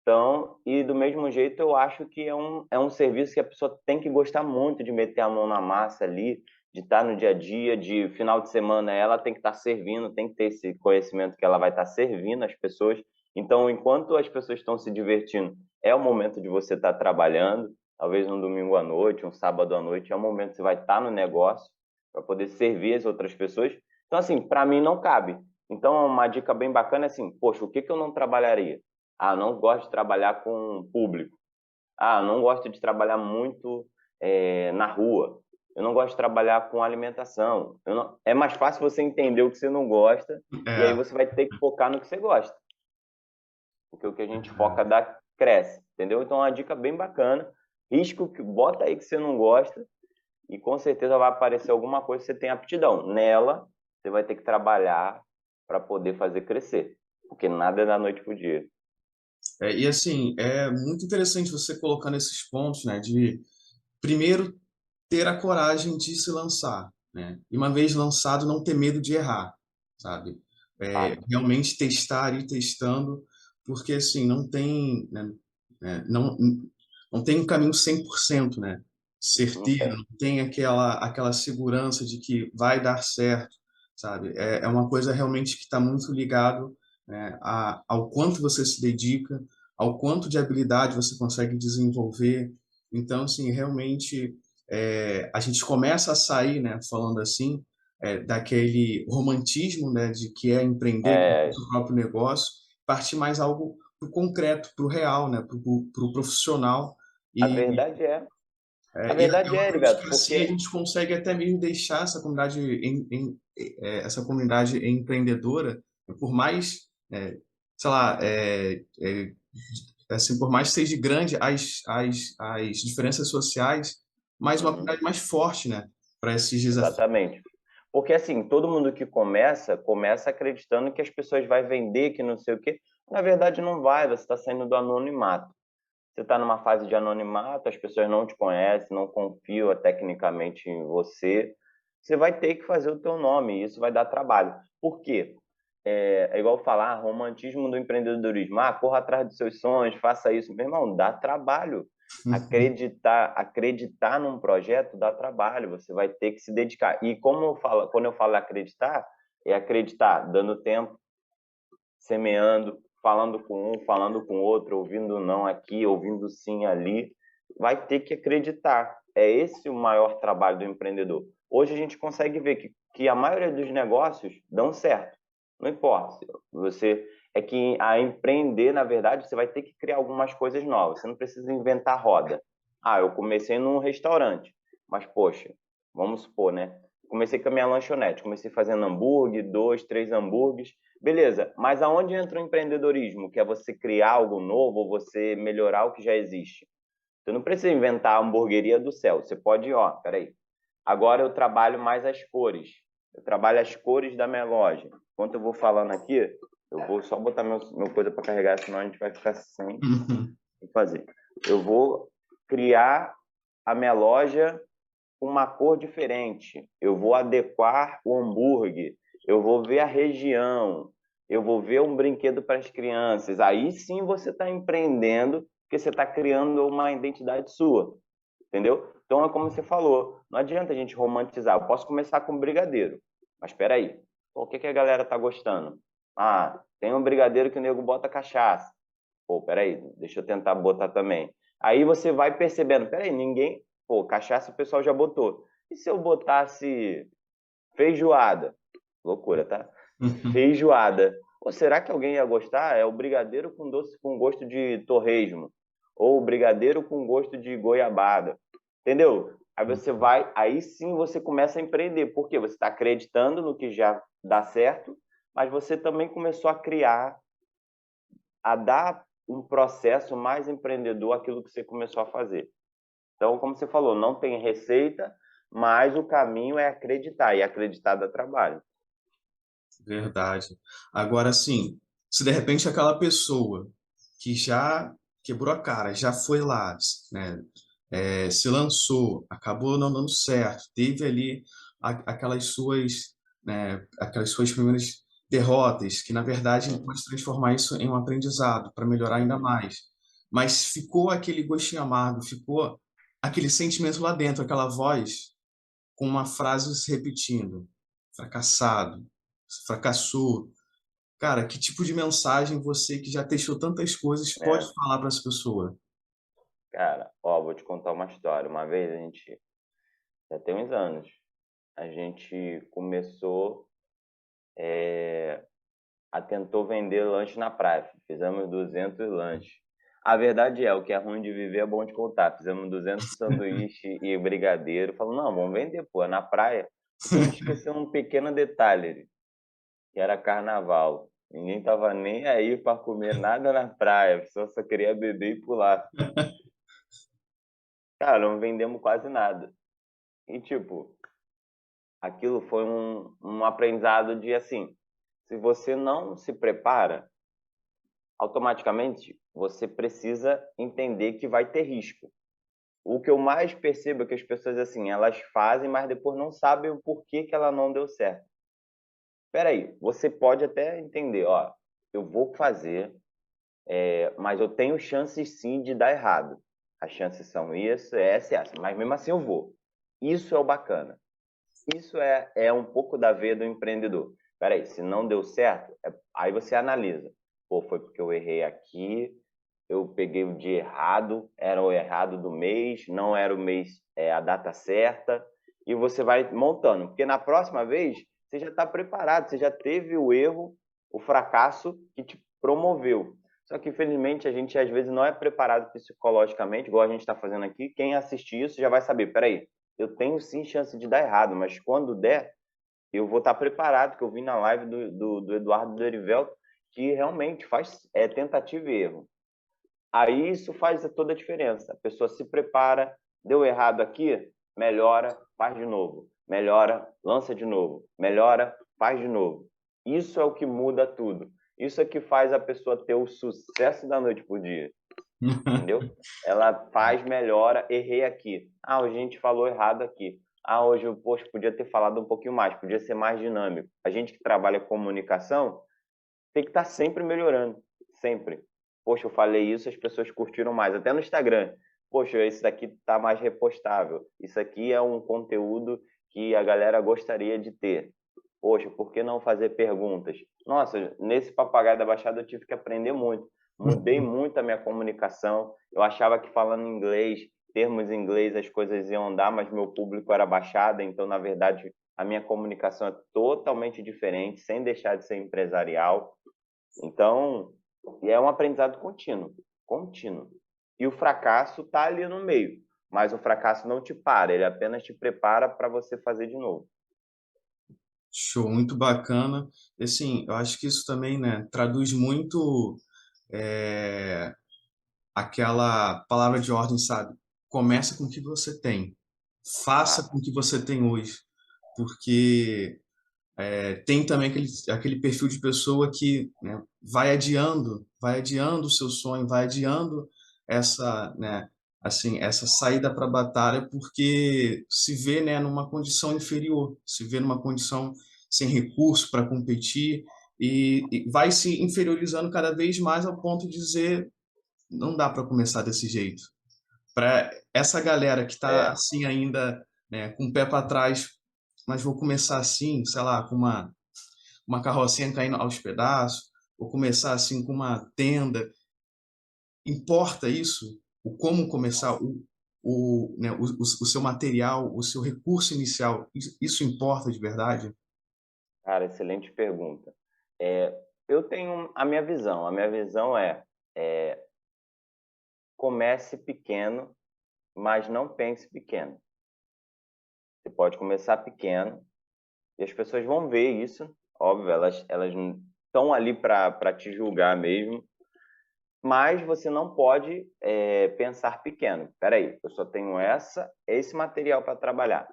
então, e do mesmo jeito eu acho que é um serviço que a pessoa tem que gostar muito de meter a mão na massa ali, de estar no dia a dia, de final de semana ela tem que estar servindo, tem que ter esse conhecimento que ela vai estar servindo as pessoas. Então, enquanto as pessoas estão se divertindo, é o momento de você estar trabalhando, talvez um domingo à noite, um sábado à noite, é o momento que você vai estar no negócio para poder servir as outras pessoas. Então, assim, para mim não cabe. Então, uma dica bem bacana é assim, poxa, o que eu não trabalharia? Ah, não gosto de trabalhar com público. Ah, não gosto de trabalhar muito na rua. Eu não gosto de trabalhar com alimentação. É mais fácil você entender o que você não gosta e aí É, você vai ter que focar no que você gosta. Porque o que a gente foca dá, cresce, entendeu? Então é uma dica bem bacana. Risco que bota aí que você não gosta e com certeza vai aparecer alguma coisa que você tem aptidão. Nela, você vai ter que trabalhar para poder fazer crescer. Porque nada é da noite pro dia. e assim, é muito interessante você colocando esses pontos, né, de primeiro ter a coragem de se lançar, né? E uma vez lançado, não ter medo de errar, sabe? Fato. Realmente testar e ir testando, porque assim, não tem, né, não tem um caminho 100%, né? Não Certeiro, tem. não tem aquela segurança de que vai dar certo, sabe? É uma coisa realmente que está muito ligado, né, ao quanto você se dedica, ao quanto de habilidade você consegue desenvolver. Então, assim, realmente a gente começa a sair, né, falando assim, daquele romantismo, né, de que é empreender, que é É, o próprio negócio, partir mais algo para o concreto, para o real, né, para o profissional. a E, verdade é. A e eu verdade é, acredito ligado, que assim a porque gente consegue até mesmo deixar essa comunidade, essa comunidade empreendedora, por mais, sei lá, assim, por mais que seja grande as diferenças sociais, mas uma uhum, comunidade mais forte, né, para esses desafios. exatamente. Porque assim, todo mundo que começa acreditando que as pessoas vai vender, que não sei o quê. Na verdade não vai, você está saindo do anonimato. Você está numa fase de anonimato, as pessoas não te conhecem, não confiam tecnicamente em você. Você vai ter que fazer o teu nome e isso vai dar trabalho. Por quê? É igual falar, romantismo do empreendedorismo. Ah, corra atrás dos seus sonhos, faça isso. Meu irmão, dá trabalho. Acreditar num projeto dá trabalho. Você vai ter que se dedicar. E quando eu falo acreditar, é acreditar dando tempo, semeando, falando com um, falando com outro, ouvindo não aqui, ouvindo sim ali. Vai ter que acreditar. É esse o maior trabalho do empreendedor. Hoje a gente consegue ver que a maioria dos negócios dão certo. Não importa. Você é que a empreender, na verdade, você vai ter que criar algumas coisas novas. Você não precisa inventar roda. Ah, eu comecei num restaurante, mas poxa, vamos supor, né? Comecei com a minha lanchonete, comecei fazendo hambúrguer, 2, 3 hambúrgueres. Beleza, mas aonde entra o empreendedorismo? Que é você criar algo novo ou você melhorar o que já existe. Você não precisa inventar a hamburgueria do céu. Você pode, ó, peraí. Agora eu trabalho mais as cores. Eu trabalho as cores da minha loja. Enquanto eu vou falando aqui, eu vou só botar meu coisa para carregar, senão a gente vai ficar sem. fazer? Eu vou criar a minha loja com uma cor diferente. Eu vou adequar o hambúrguer. Eu vou ver a região. Eu vou ver um brinquedo para as crianças. Aí sim você está empreendendo, porque você está criando uma identidade sua. Entendeu? Então é como você falou, não adianta a gente romantizar. Eu posso começar com brigadeiro, mas espera aí, o que a galera tá gostando? Ah, tem um brigadeiro que o nego bota cachaça. Pô, peraí, deixa eu tentar botar também. Aí você vai percebendo, peraí, ninguém... Pô, cachaça o pessoal já botou. E se eu botasse feijoada? Loucura, tá? Feijoada. Ou será que alguém ia gostar? É o brigadeiro com doce com gosto de torresmo. Ou o brigadeiro com gosto de goiabada. Entendeu? Aí você vai, aí sim você começa a empreender. Porque você está acreditando no que já dá certo, mas você também começou a criar, a dar um processo mais empreendedor àquilo que você começou a fazer. Então, como você falou, não tem receita, mas o caminho é acreditar, e acreditar dá trabalho. Verdade. Agora, sim, se de repente aquela pessoa que já quebrou a cara, já foi lá, né, se lançou, acabou não dando certo, teve ali aquelas suas, né, aquelas suas primeiras derrotas, que na verdade a gente pode transformar isso em um aprendizado para melhorar ainda mais. Mas ficou aquele gostinho amargo, ficou aquele sentimento lá dentro, aquela voz com uma frase se repetindo: fracassado, fracassou. Cara, que tipo de mensagem você que já testou tantas coisas pode É, falar para essa pessoa? cara, ó, vou te contar uma história. Uma vez a gente, já tem uns anos, a gente começou a tentou vender lanche na praia. Fizemos 200 lanches. A verdade é, o que é ruim de viver é bom de contar. Fizemos 200 sanduíche e brigadeiro. Falou, não, vamos vender, pô, é na praia. Só que a gente esqueceu um pequeno detalhe, que era carnaval. Ninguém tava nem aí para comer nada na praia, a pessoa só queria beber e pular. Cara, não vendemos quase nada. E tipo, aquilo foi um aprendizado de assim, se você não se prepara, automaticamente você precisa entender que vai ter risco. O que eu mais percebo é que as pessoas assim, elas fazem, mas depois não sabem o porquê que ela não deu certo. Espera aí, você pode até entender, ó, eu vou fazer, mas eu tenho chances sim de dar errado. As chances são isso, essa e essa, mas mesmo assim eu vou. Isso é o bacana. Isso é um pouco da veia do empreendedor. Peraí, se não deu certo, aí você analisa. Pô, foi porque eu errei aqui, eu peguei o dia errado, era o errado do mês, não era o mês, a data certa, e você vai montando. Porque na próxima vez, você já está preparado, você já teve o erro, o fracasso que te promoveu. Só que, infelizmente, a gente às vezes não é preparado psicologicamente, igual a gente está fazendo aqui. Quem assistir isso já vai saber, peraí, eu tenho sim chance de dar errado, mas quando der, eu vou estar preparado, que eu vi na live do Eduardo Dorivelto, que realmente faz tentativa e erro. Aí isso faz toda a diferença. A pessoa se prepara, deu errado aqui, melhora, faz de novo. Melhora, lança de novo. Melhora, faz de novo. Isso é o que muda tudo. Isso é que faz a pessoa ter o sucesso da noite pro dia. Entendeu? Ela faz, melhora, errei aqui. Ah, hoje a gente falou errado aqui. Ah, hoje eu, poxa, podia ter falado um pouquinho mais, podia ser mais dinâmico. A gente que trabalha com comunicação tem que estar sempre melhorando, sempre. Poxa, eu falei isso, as pessoas curtiram mais, até no Instagram. Poxa, esse daqui tá mais repostável. Isso aqui é um conteúdo que a galera gostaria de ter. Poxa, por que não fazer perguntas? Nossa, nesse Papagaio da Baixada eu tive que aprender muito. Mudei muito a minha comunicação. Eu achava que falando inglês, termos em inglês, as coisas iam andar, mas meu público era baixada, então, na verdade, a minha comunicação é totalmente diferente, sem deixar de ser empresarial. Então, é um aprendizado contínuo, contínuo. E o fracasso está ali no meio, mas o fracasso não te para, ele apenas te prepara para você fazer de novo. Show, muito bacana. E, assim, eu acho que isso também, né, traduz muito é, aquela palavra de ordem, sabe? Começa com o que você tem. Faça Ah, com o que você tem hoje. Porque tem também aquele perfil de pessoa que, né, vai adiando o seu sonho, vai adiando essa, né, assim, essa saída para a batalha porque se vê, né, numa condição inferior, se vê numa condição sem recurso para competir e vai se inferiorizando cada vez mais ao ponto de dizer não dá para começar desse jeito. Para essa galera que está É, assim ainda, né, com o pé para trás, mas vou começar assim, sei lá, com uma carrocinha caindo aos pedaços, ou começar assim com uma tenda. Importa isso? O como começar, né, o seu material, o seu recurso inicial, isso importa de verdade? cara, excelente pergunta. É, eu tenho a minha visão. A minha visão é comece pequeno, mas não pense pequeno. Você pode começar pequeno e as pessoas vão ver isso, óbvio, elas não estão ali para te julgar mesmo, mas você não pode pensar pequeno. Peraí, eu só tenho esse material para trabalhar.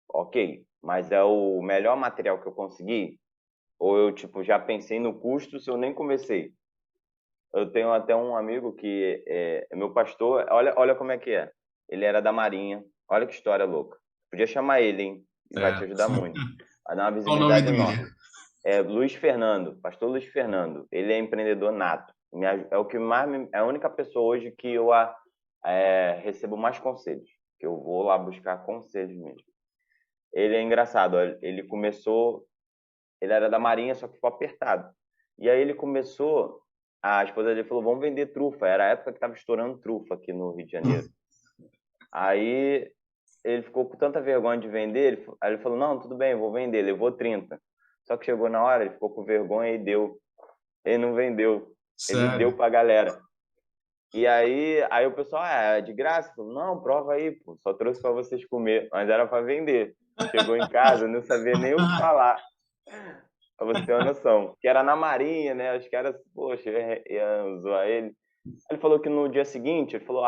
Ok, mas é o melhor material que eu consegui? Ou eu tipo já pensei no custo se eu nem comecei? Eu tenho até um amigo que é meu pastor. Olha como é que é. Ele era da Marinha. Olha que história louca. Podia chamar ele, hein? E vai te É. ajudar muito. Vai dar uma Qual o nome visibilidade dele? enorme. É Luiz Fernando, pastor Luiz Fernando. Ele é empreendedor nato. É o que mais é a única pessoa hoje que eu recebo mais conselhos. Que eu vou lá buscar conselhos mesmo. Ele é engraçado. Olha, ele começou. Ele era da Marinha, só que ficou apertado. E aí ele começou. A esposa dele falou: vamos vender trufa. Era a época que estava estourando trufa aqui no Rio de Janeiro. Aí ele ficou com tanta vergonha de vender. Aí ele falou: não, tudo bem, eu vou vender. Levou 30. Só que chegou na hora, ele ficou com vergonha e deu. Ele não vendeu. Ele deu Sério? pra galera. E aí o pessoal, é de graça? Falou, não, prova aí, pô. Só trouxe para vocês comer. Mas era para vender. Chegou em casa, não sabia nem o que falar. Pra você ter uma noção. Que era na Marinha, né? Os caras, poxa, ia zoar ele. Ele falou que no dia seguinte, ele falou,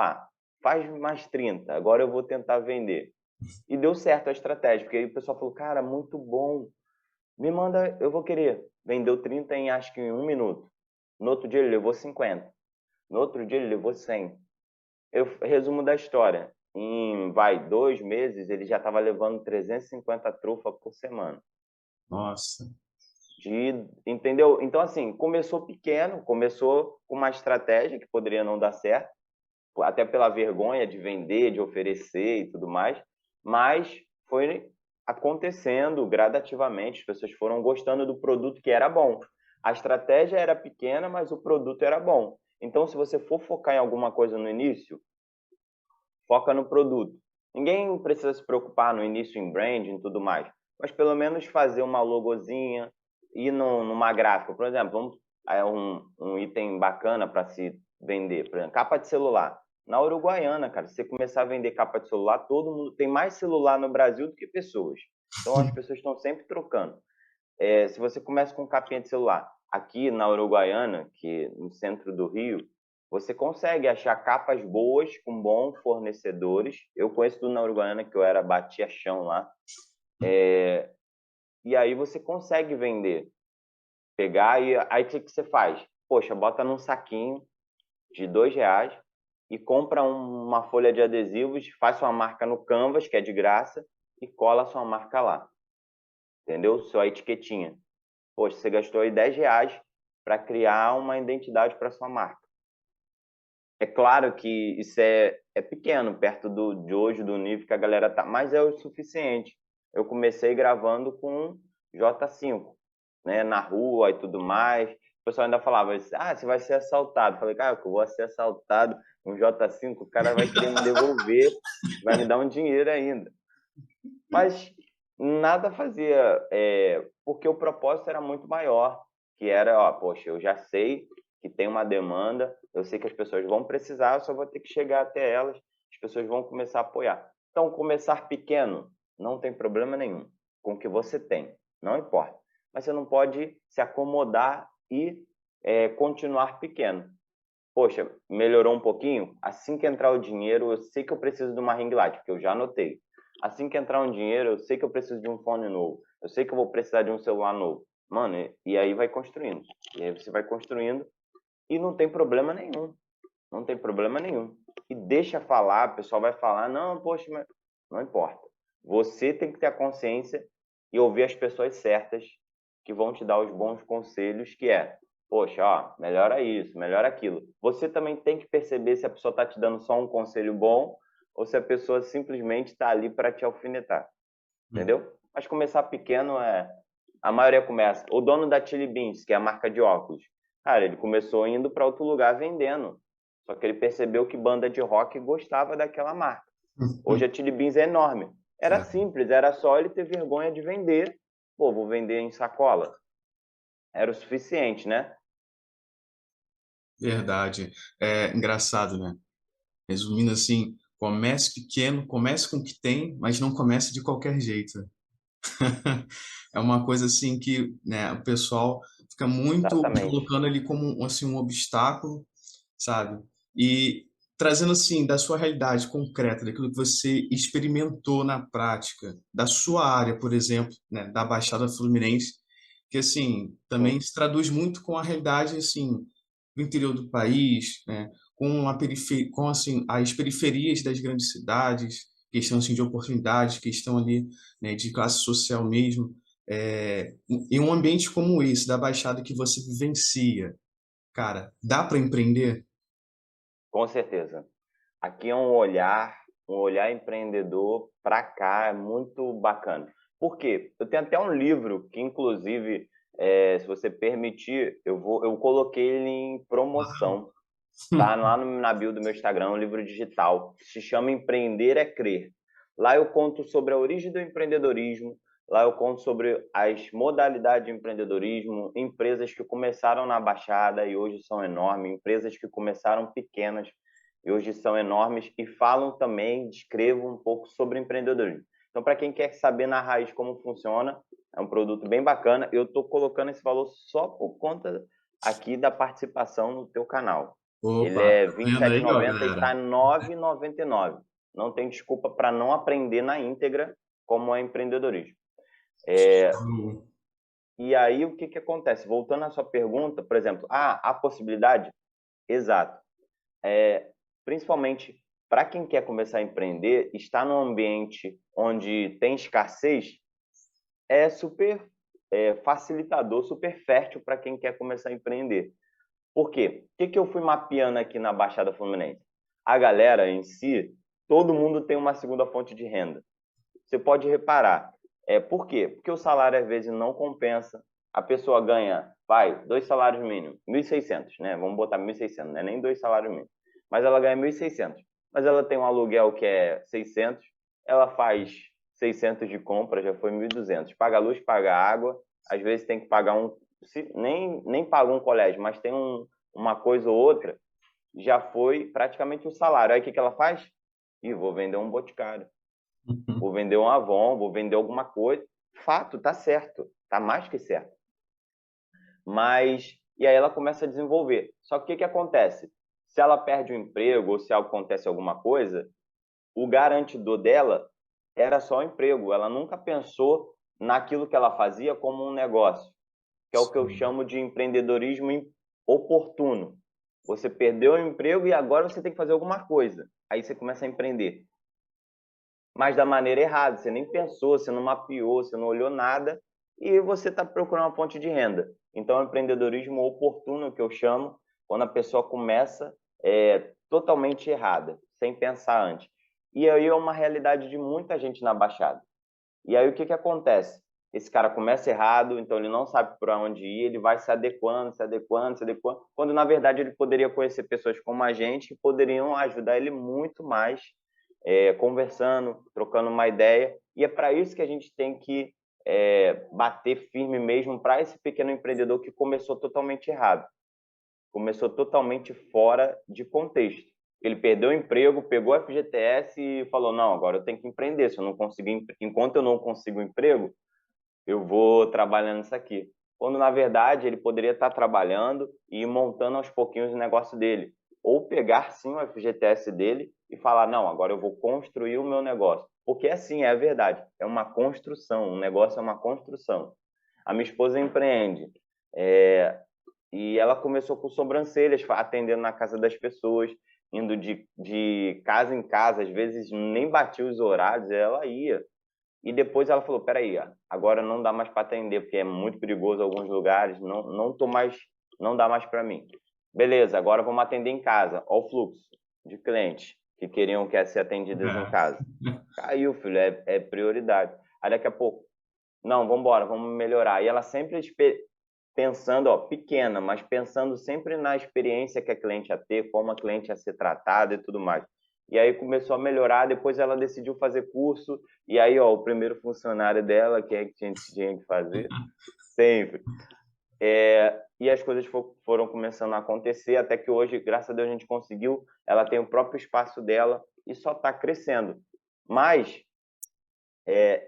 faz mais 30, agora eu vou tentar vender. E deu certo a estratégia, porque aí o pessoal falou, cara, muito bom, me manda, eu vou querer. Vendeu 30 em acho que em 1 minuto. No outro dia ele levou 50. No outro dia ele levou 100. Resumo da história. Em, 2 meses, ele já estava levando 350 trufas por semana. Nossa. Entendeu? Então, assim, começou pequeno, começou com uma estratégia que poderia não dar certo, até pela vergonha de vender, de oferecer e tudo mais, mas foi acontecendo gradativamente, as pessoas foram gostando do produto que era bom. A estratégia era pequena, mas o produto era bom. Então, se você for focar em alguma coisa no início, foca no produto. Ninguém precisa se preocupar no início em branding e tudo mais, mas pelo menos fazer uma logozinha, ir numa gráfica. Por exemplo, um item bacana para se vender, por exemplo, capa de celular. Na Uruguaiana, cara, se você começar a vender capa de celular, todo mundo tem mais celular no Brasil do que pessoas. Então as pessoas estão sempre trocando. Se você começa com capinha de celular, aqui na Uruguaiana, que no centro do Rio, você consegue achar capas boas com bons fornecedores. Eu conheço tudo na Uruguaiana, que eu era batia chão lá. E aí você consegue vender. Pegar e aí o que você faz? Poxa, bota num saquinho de R$ 2 e compra uma folha de adesivos, faz sua marca no Canvas, que é de graça, e cola sua marca lá. Entendeu? Sua etiquetinha. Poxa, você gastou aí R$ 10 para criar uma identidade para sua marca. É claro que isso é pequeno, perto de hoje, do nível que a galera tá, mas é o suficiente. Eu comecei gravando com J5, né, na rua e tudo mais. O pessoal ainda falava, você vai ser assaltado. Eu falei, cara, que eu vou ser assaltado, um J5, o cara vai querer me devolver, vai me dar um dinheiro ainda. Mas nada fazia, porque o propósito era muito maior, que era, poxa, eu já sei que tem uma demanda, eu sei que as pessoas vão precisar, eu só vou ter que chegar até elas, as pessoas vão começar a apoiar. Então, começar pequeno não tem problema nenhum com o que você tem, não importa. Mas você não pode se acomodar e continuar pequeno. Poxa, melhorou um pouquinho? Assim que entrar o dinheiro, eu sei que eu preciso de uma ring light, porque eu já anotei. Assim que entrar um dinheiro, eu sei que eu preciso de um fone novo. Eu sei que eu vou precisar de um celular novo. Mano, e aí vai construindo. E aí você vai construindo e não tem problema nenhum. não tem problema nenhum. E deixa falar, o pessoal vai falar, não, poxa, mas não importa. Você tem que ter a consciência e ouvir as pessoas certas que vão te dar os bons conselhos, que é, poxa, ó, melhora isso, melhora aquilo. Você também tem que perceber se a pessoa está te dando só um conselho bom ou se a pessoa simplesmente está ali para te alfinetar, Hum. entendeu? Mas começar pequeno a maioria começa. O dono da Chili Beans, que é a marca de óculos, cara, ele começou indo para outro lugar vendendo. Só que ele percebeu que banda de rock gostava daquela marca. Hoje a Chili Beans é enorme. Era É, simples, era só ele ter vergonha de vender. Pô, vou vender em sacola. Era o suficiente, né? verdade. É engraçado, né? Resumindo assim, comece pequeno, comece com o que tem, mas não comece de qualquer jeito. É uma coisa assim que, né, o pessoal fica muito Exatamente. colocando ali como assim, um obstáculo, sabe? E trazendo assim da sua realidade concreta, daquilo que você experimentou na prática, da sua área, por exemplo, né, da Baixada Fluminense, que assim também Sim, se traduz muito com a realidade assim do interior do país, né, com a periferia, com assim as periferias das grandes cidades, questão assim de oportunidades, questão ali, né, de classe social mesmo. Em um ambiente como esse, da Baixada que você vivencia, cara, dá para empreender? com certeza. Aqui é um olhar empreendedor para cá é muito bacana. Por quê? Eu tenho até um livro que, inclusive, se você permitir, eu coloquei ele em promoção. Tá lá na bio do meu Instagram, um livro digital. Se chama Empreender é Crer. Lá eu conto sobre a origem do empreendedorismo. Lá eu conto sobre as modalidades de empreendedorismo, empresas que começaram na Baixada e hoje são enormes, empresas que começaram pequenas e hoje são enormes e falam também, descrevo um pouco sobre empreendedorismo. Então, para quem quer saber na raiz como funciona, é um produto bem bacana. Eu estou colocando esse valor só por conta aqui da participação no teu canal. Ele Opa, é tá vinte e vendo sete e aí, ó, noventa e galera? está R$ 9,99. Não tem desculpa para não aprender na íntegra como é empreendedorismo. Show. E aí, o que, que acontece? Voltando à sua pergunta, por exemplo, a possibilidade? Exato. Principalmente para quem quer começar a empreender, estar num ambiente onde tem escassez é super facilitador, super fértil para quem quer começar a empreender. Por quê? O que, que eu fui mapeando aqui na Baixada Fluminense? A galera em si, todo mundo tem uma segunda fonte de renda. Você pode reparar. Por quê? Porque o salário às vezes não compensa. A pessoa ganha, vai, dois salários mínimos, 1.600, né? Vamos botar 1.600, né? Nem dois salários mínimos. Mas ela ganha 1.600. Mas ela tem um aluguel que é 600, ela faz 600 de compra, já foi 1.200. Paga luz, paga água, às vezes tem que pagar nem paga um colégio, mas tem uma coisa ou outra, já foi praticamente o salário. Aí o que, que ela faz? Ih, vou vender um boticário, vou vender um Avon, vou vender alguma coisa. Fato, tá certo, tá mais que certo. Mas, e aí ela começa a desenvolver. Só que o que, que acontece? Se ela perde o emprego ou se acontece alguma coisa, o garantidor dela era só o emprego. Ela nunca pensou naquilo que ela fazia como um negócio, que é o que eu Sim. chamo de empreendedorismo oportuno. Você perdeu o emprego e agora você tem que fazer alguma coisa. Aí você começa a empreender. Mas da maneira errada, você nem pensou, você não mapeou, você não olhou nada e você está procurando uma fonte de renda. Então, é um empreendedorismo oportuno, que eu chamo, quando a pessoa começa totalmente errada, sem pensar antes. E aí é uma realidade de muita gente na Baixada. E aí o que, que acontece? Esse cara começa errado, então ele não sabe para onde ir, ele vai se adequando, se adequando, se adequando, quando na verdade ele poderia conhecer pessoas como a gente que poderiam ajudar ele muito mais, conversando, trocando uma ideia. E é para isso que a gente tem que bater firme mesmo para esse pequeno empreendedor que começou totalmente errado, começou totalmente fora de contexto. Ele perdeu o emprego, pegou a FGTS e falou: não, agora eu tenho que empreender. Se eu não conseguir, enquanto eu não consigo emprego, eu vou trabalhando nisso aqui. Quando na verdade ele poderia estar trabalhando e ir montando aos pouquinhos o negócio dele. Ou pegar sim o FGTS dele e falar: não, agora eu vou construir o meu negócio. Porque assim é a verdade, é uma construção, um negócio é uma construção. A minha esposa empreende. E ela começou com sobrancelhas, atendendo na casa das pessoas, indo de casa em casa, às vezes nem batia os horários, ela ia. E depois ela falou, peraí, agora não dá mais para atender, porque é muito perigoso em alguns lugares, não dá mais para mim. Beleza, agora vamos atender em casa. Olha o fluxo de clientes que queriam ser atendidos em casa. Caiu, filho, é prioridade. Aí daqui a pouco, não, vamos embora, vamos melhorar. E ela sempre pensando, pequena, mas pensando sempre na experiência que a cliente ia ter, como a cliente ia ser tratada e tudo mais. E aí começou a melhorar, depois ela decidiu fazer curso, e aí, o primeiro funcionário dela, quem é que tinha que fazer? Sempre. E as coisas foram começando a acontecer, até que hoje, graças a Deus, a gente conseguiu, ela tem o próprio espaço dela e só está crescendo. Mas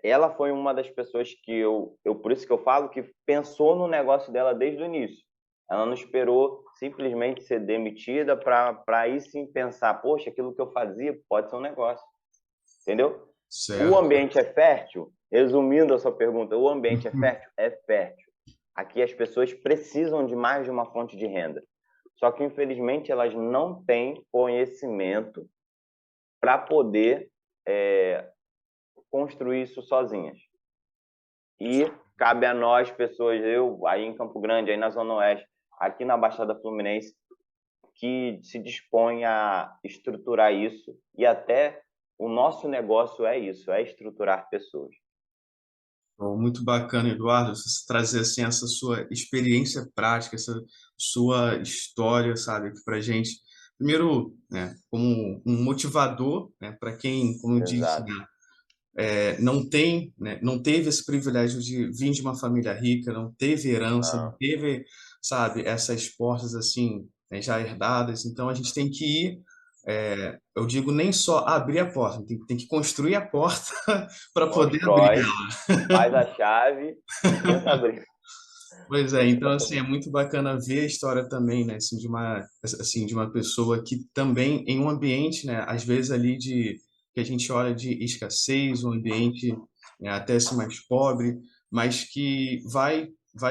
ela foi uma das pessoas que por isso que eu falo que pensou no negócio dela desde o início. Ela não esperou simplesmente ser demitida para aí sim pensar, poxa, aquilo que eu fazia pode ser um negócio. Entendeu? Certo. O ambiente é fértil? Resumindo a sua pergunta, o ambiente é fértil? É fértil. Aqui as pessoas precisam de mais de uma fonte de renda. Só que, infelizmente, elas não têm conhecimento para poder construir isso sozinhas. E cabe a nós, pessoas, eu aí em Campo Grande, aí na Zona Oeste, aqui na Baixada Fluminense, que se dispõe a estruturar isso, e até o nosso negócio é isso, é estruturar pessoas. Muito bacana, Eduardo, você trazer assim essa sua experiência prática, essa sua história, sabe, aqui para gente. Primeiro, né, como um motivador, né, para quem, como eu disse, não tem, né, não teve esse privilégio de vir de uma família rica, não teve herança, não teve, sabe, essas portas assim, né, já herdadas. Então a gente tem que ir, eu digo, nem só abrir a porta, tem que construir a porta para poder abrir ela. Faz a chave e tenta abrir. Pois é, então assim é muito bacana ver a história também, né, assim de uma pessoa que também em um ambiente, né, às vezes ali que a gente olha de escassez, um ambiente, né, até assim mais pobre, mas que vai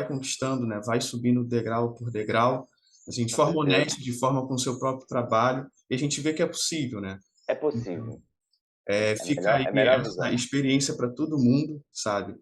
conquistando, né, vai subindo degrau por degrau, assim, de forma honesta, de forma com o seu próprio trabalho, e a gente vê que é possível, né? É possível. Fica aí essa experiência para todo mundo, sabe?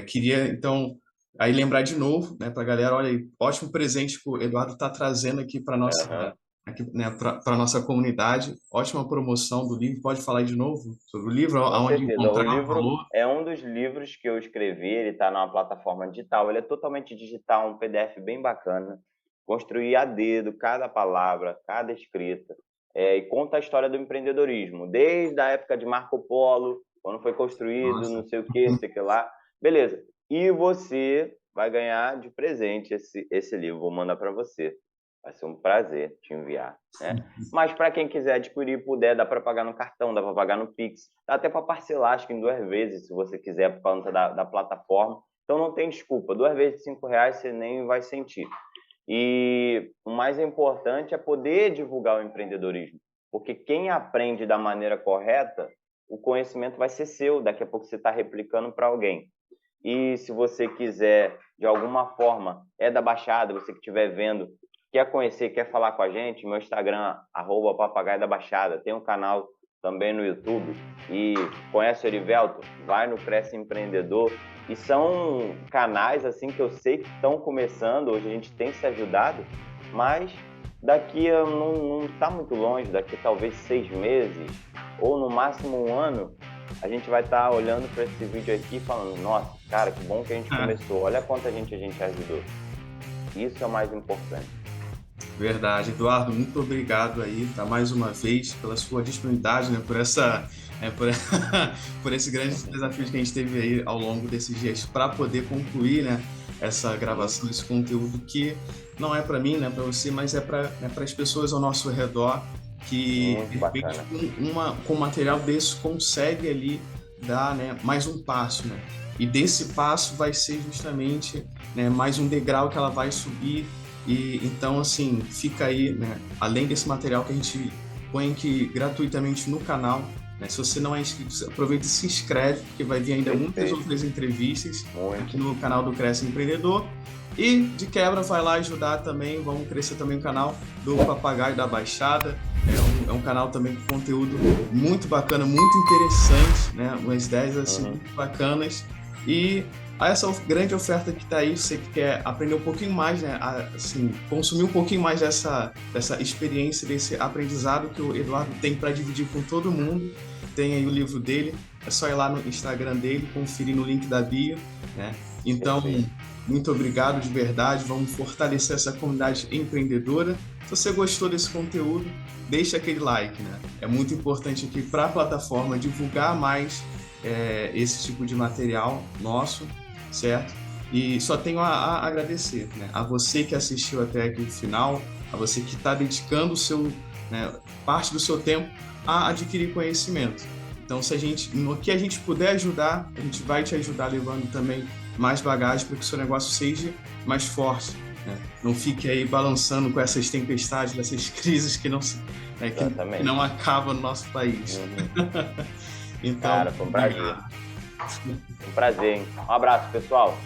Queria, então, aí lembrar de novo, né, para a galera, olha aí, ótimo presente que o Eduardo está trazendo aqui para nossa, aqui, né, para nossa comunidade, ótima promoção do livro. Pode falar aí de novo sobre o livro, aonde encontrar? O livro é um dos livros que eu escrevi, ele está numa plataforma digital, ele é totalmente digital, um PDF bem bacana, construí a dedo cada palavra, cada escrita, e conta a história do empreendedorismo, desde a época de Marco Polo, quando foi construído, não sei o que, sei que lá, beleza. E você vai ganhar de presente esse livro, vou mandar para você. Vai ser um prazer te enviar, né? Mas para quem quiser adquirir, puder, dá para pagar no cartão, dá para pagar no Pix, dá até para parcelar, acho que em 2 vezes, se você quiser, por conta da plataforma. Então não tem desculpa, 2 vezes de R$5 você nem vai sentir. E o mais importante é poder divulgar o empreendedorismo, porque quem aprende da maneira correta, o conhecimento vai ser seu, daqui a pouco você está replicando para alguém. E se você quiser, de alguma forma, da Baixada, você que estiver vendo, quer conhecer, quer falar com a gente, meu Instagram, @papagaio da Baixada, tem um canal também no YouTube, e conhece o Erivelto, vai no Cresce Empreendedor, e são canais assim que eu sei que estão começando, hoje a gente tem se ajudado, mas daqui não está muito longe, daqui talvez 6 meses, ou no máximo 1 ano, a gente vai estar olhando para esse vídeo aqui e falando, nossa, cara, que bom que a gente começou, olha quanta gente a gente ajudou. Isso é o mais importante. Verdade, Eduardo, muito obrigado aí, tá, mais uma vez, pela sua disponibilidade, né, por esse grande desafio que a gente teve aí ao longo desses dias para poder concluir, né, essa gravação, esse conteúdo que não é para mim, né, para você, mas é para as pessoas ao nosso redor que, de repente, com material desse consegue ali dar, né, mais um passo, né, e desse passo vai ser justamente, né, mais um degrau que ela vai subir. E então, assim, fica aí, né, além desse material que a gente põe aqui gratuitamente no canal, né, se você não é inscrito, aproveita e se inscreve, porque vai vir ainda muitas outras entrevistas aqui no canal do Cresce Empreendedor. E de quebra vai lá ajudar também, vamos crescer também o canal do Papagaio da Baixada. É um canal também com conteúdo muito bacana, muito interessante, né? Umas ideias assim muito bacanas. E essa grande oferta que está aí, você que quer aprender um pouquinho mais, né? Assim, consumir um pouquinho mais dessa experiência, desse aprendizado que o Eduardo tem para dividir com todo mundo. Tem aí o livro dele, é só ir lá no Instagram dele, conferir no link da bio, né? Então, muito obrigado de verdade, vamos fortalecer essa comunidade empreendedora. Se você gostou desse conteúdo, deixa aquele like, né? É muito importante aqui para a plataforma divulgar mais esse tipo de material nosso, certo? E só tenho a agradecer, né? A você que assistiu até aqui no final, a você que está dedicando parte do seu tempo a adquirir conhecimento. Então, no que a gente puder ajudar, a gente vai te ajudar levando também mais bagagem para que o seu negócio seja mais forte, né? Não fique aí balançando com essas tempestades, essas crises que não acabam no nosso país. Então, cara, foi um prazer. Um prazer, hein? Um abraço, pessoal.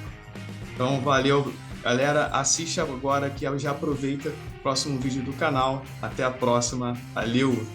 Então, valeu. Galera, assiste agora que já aproveita o próximo vídeo do canal. Até a próxima. Valeu!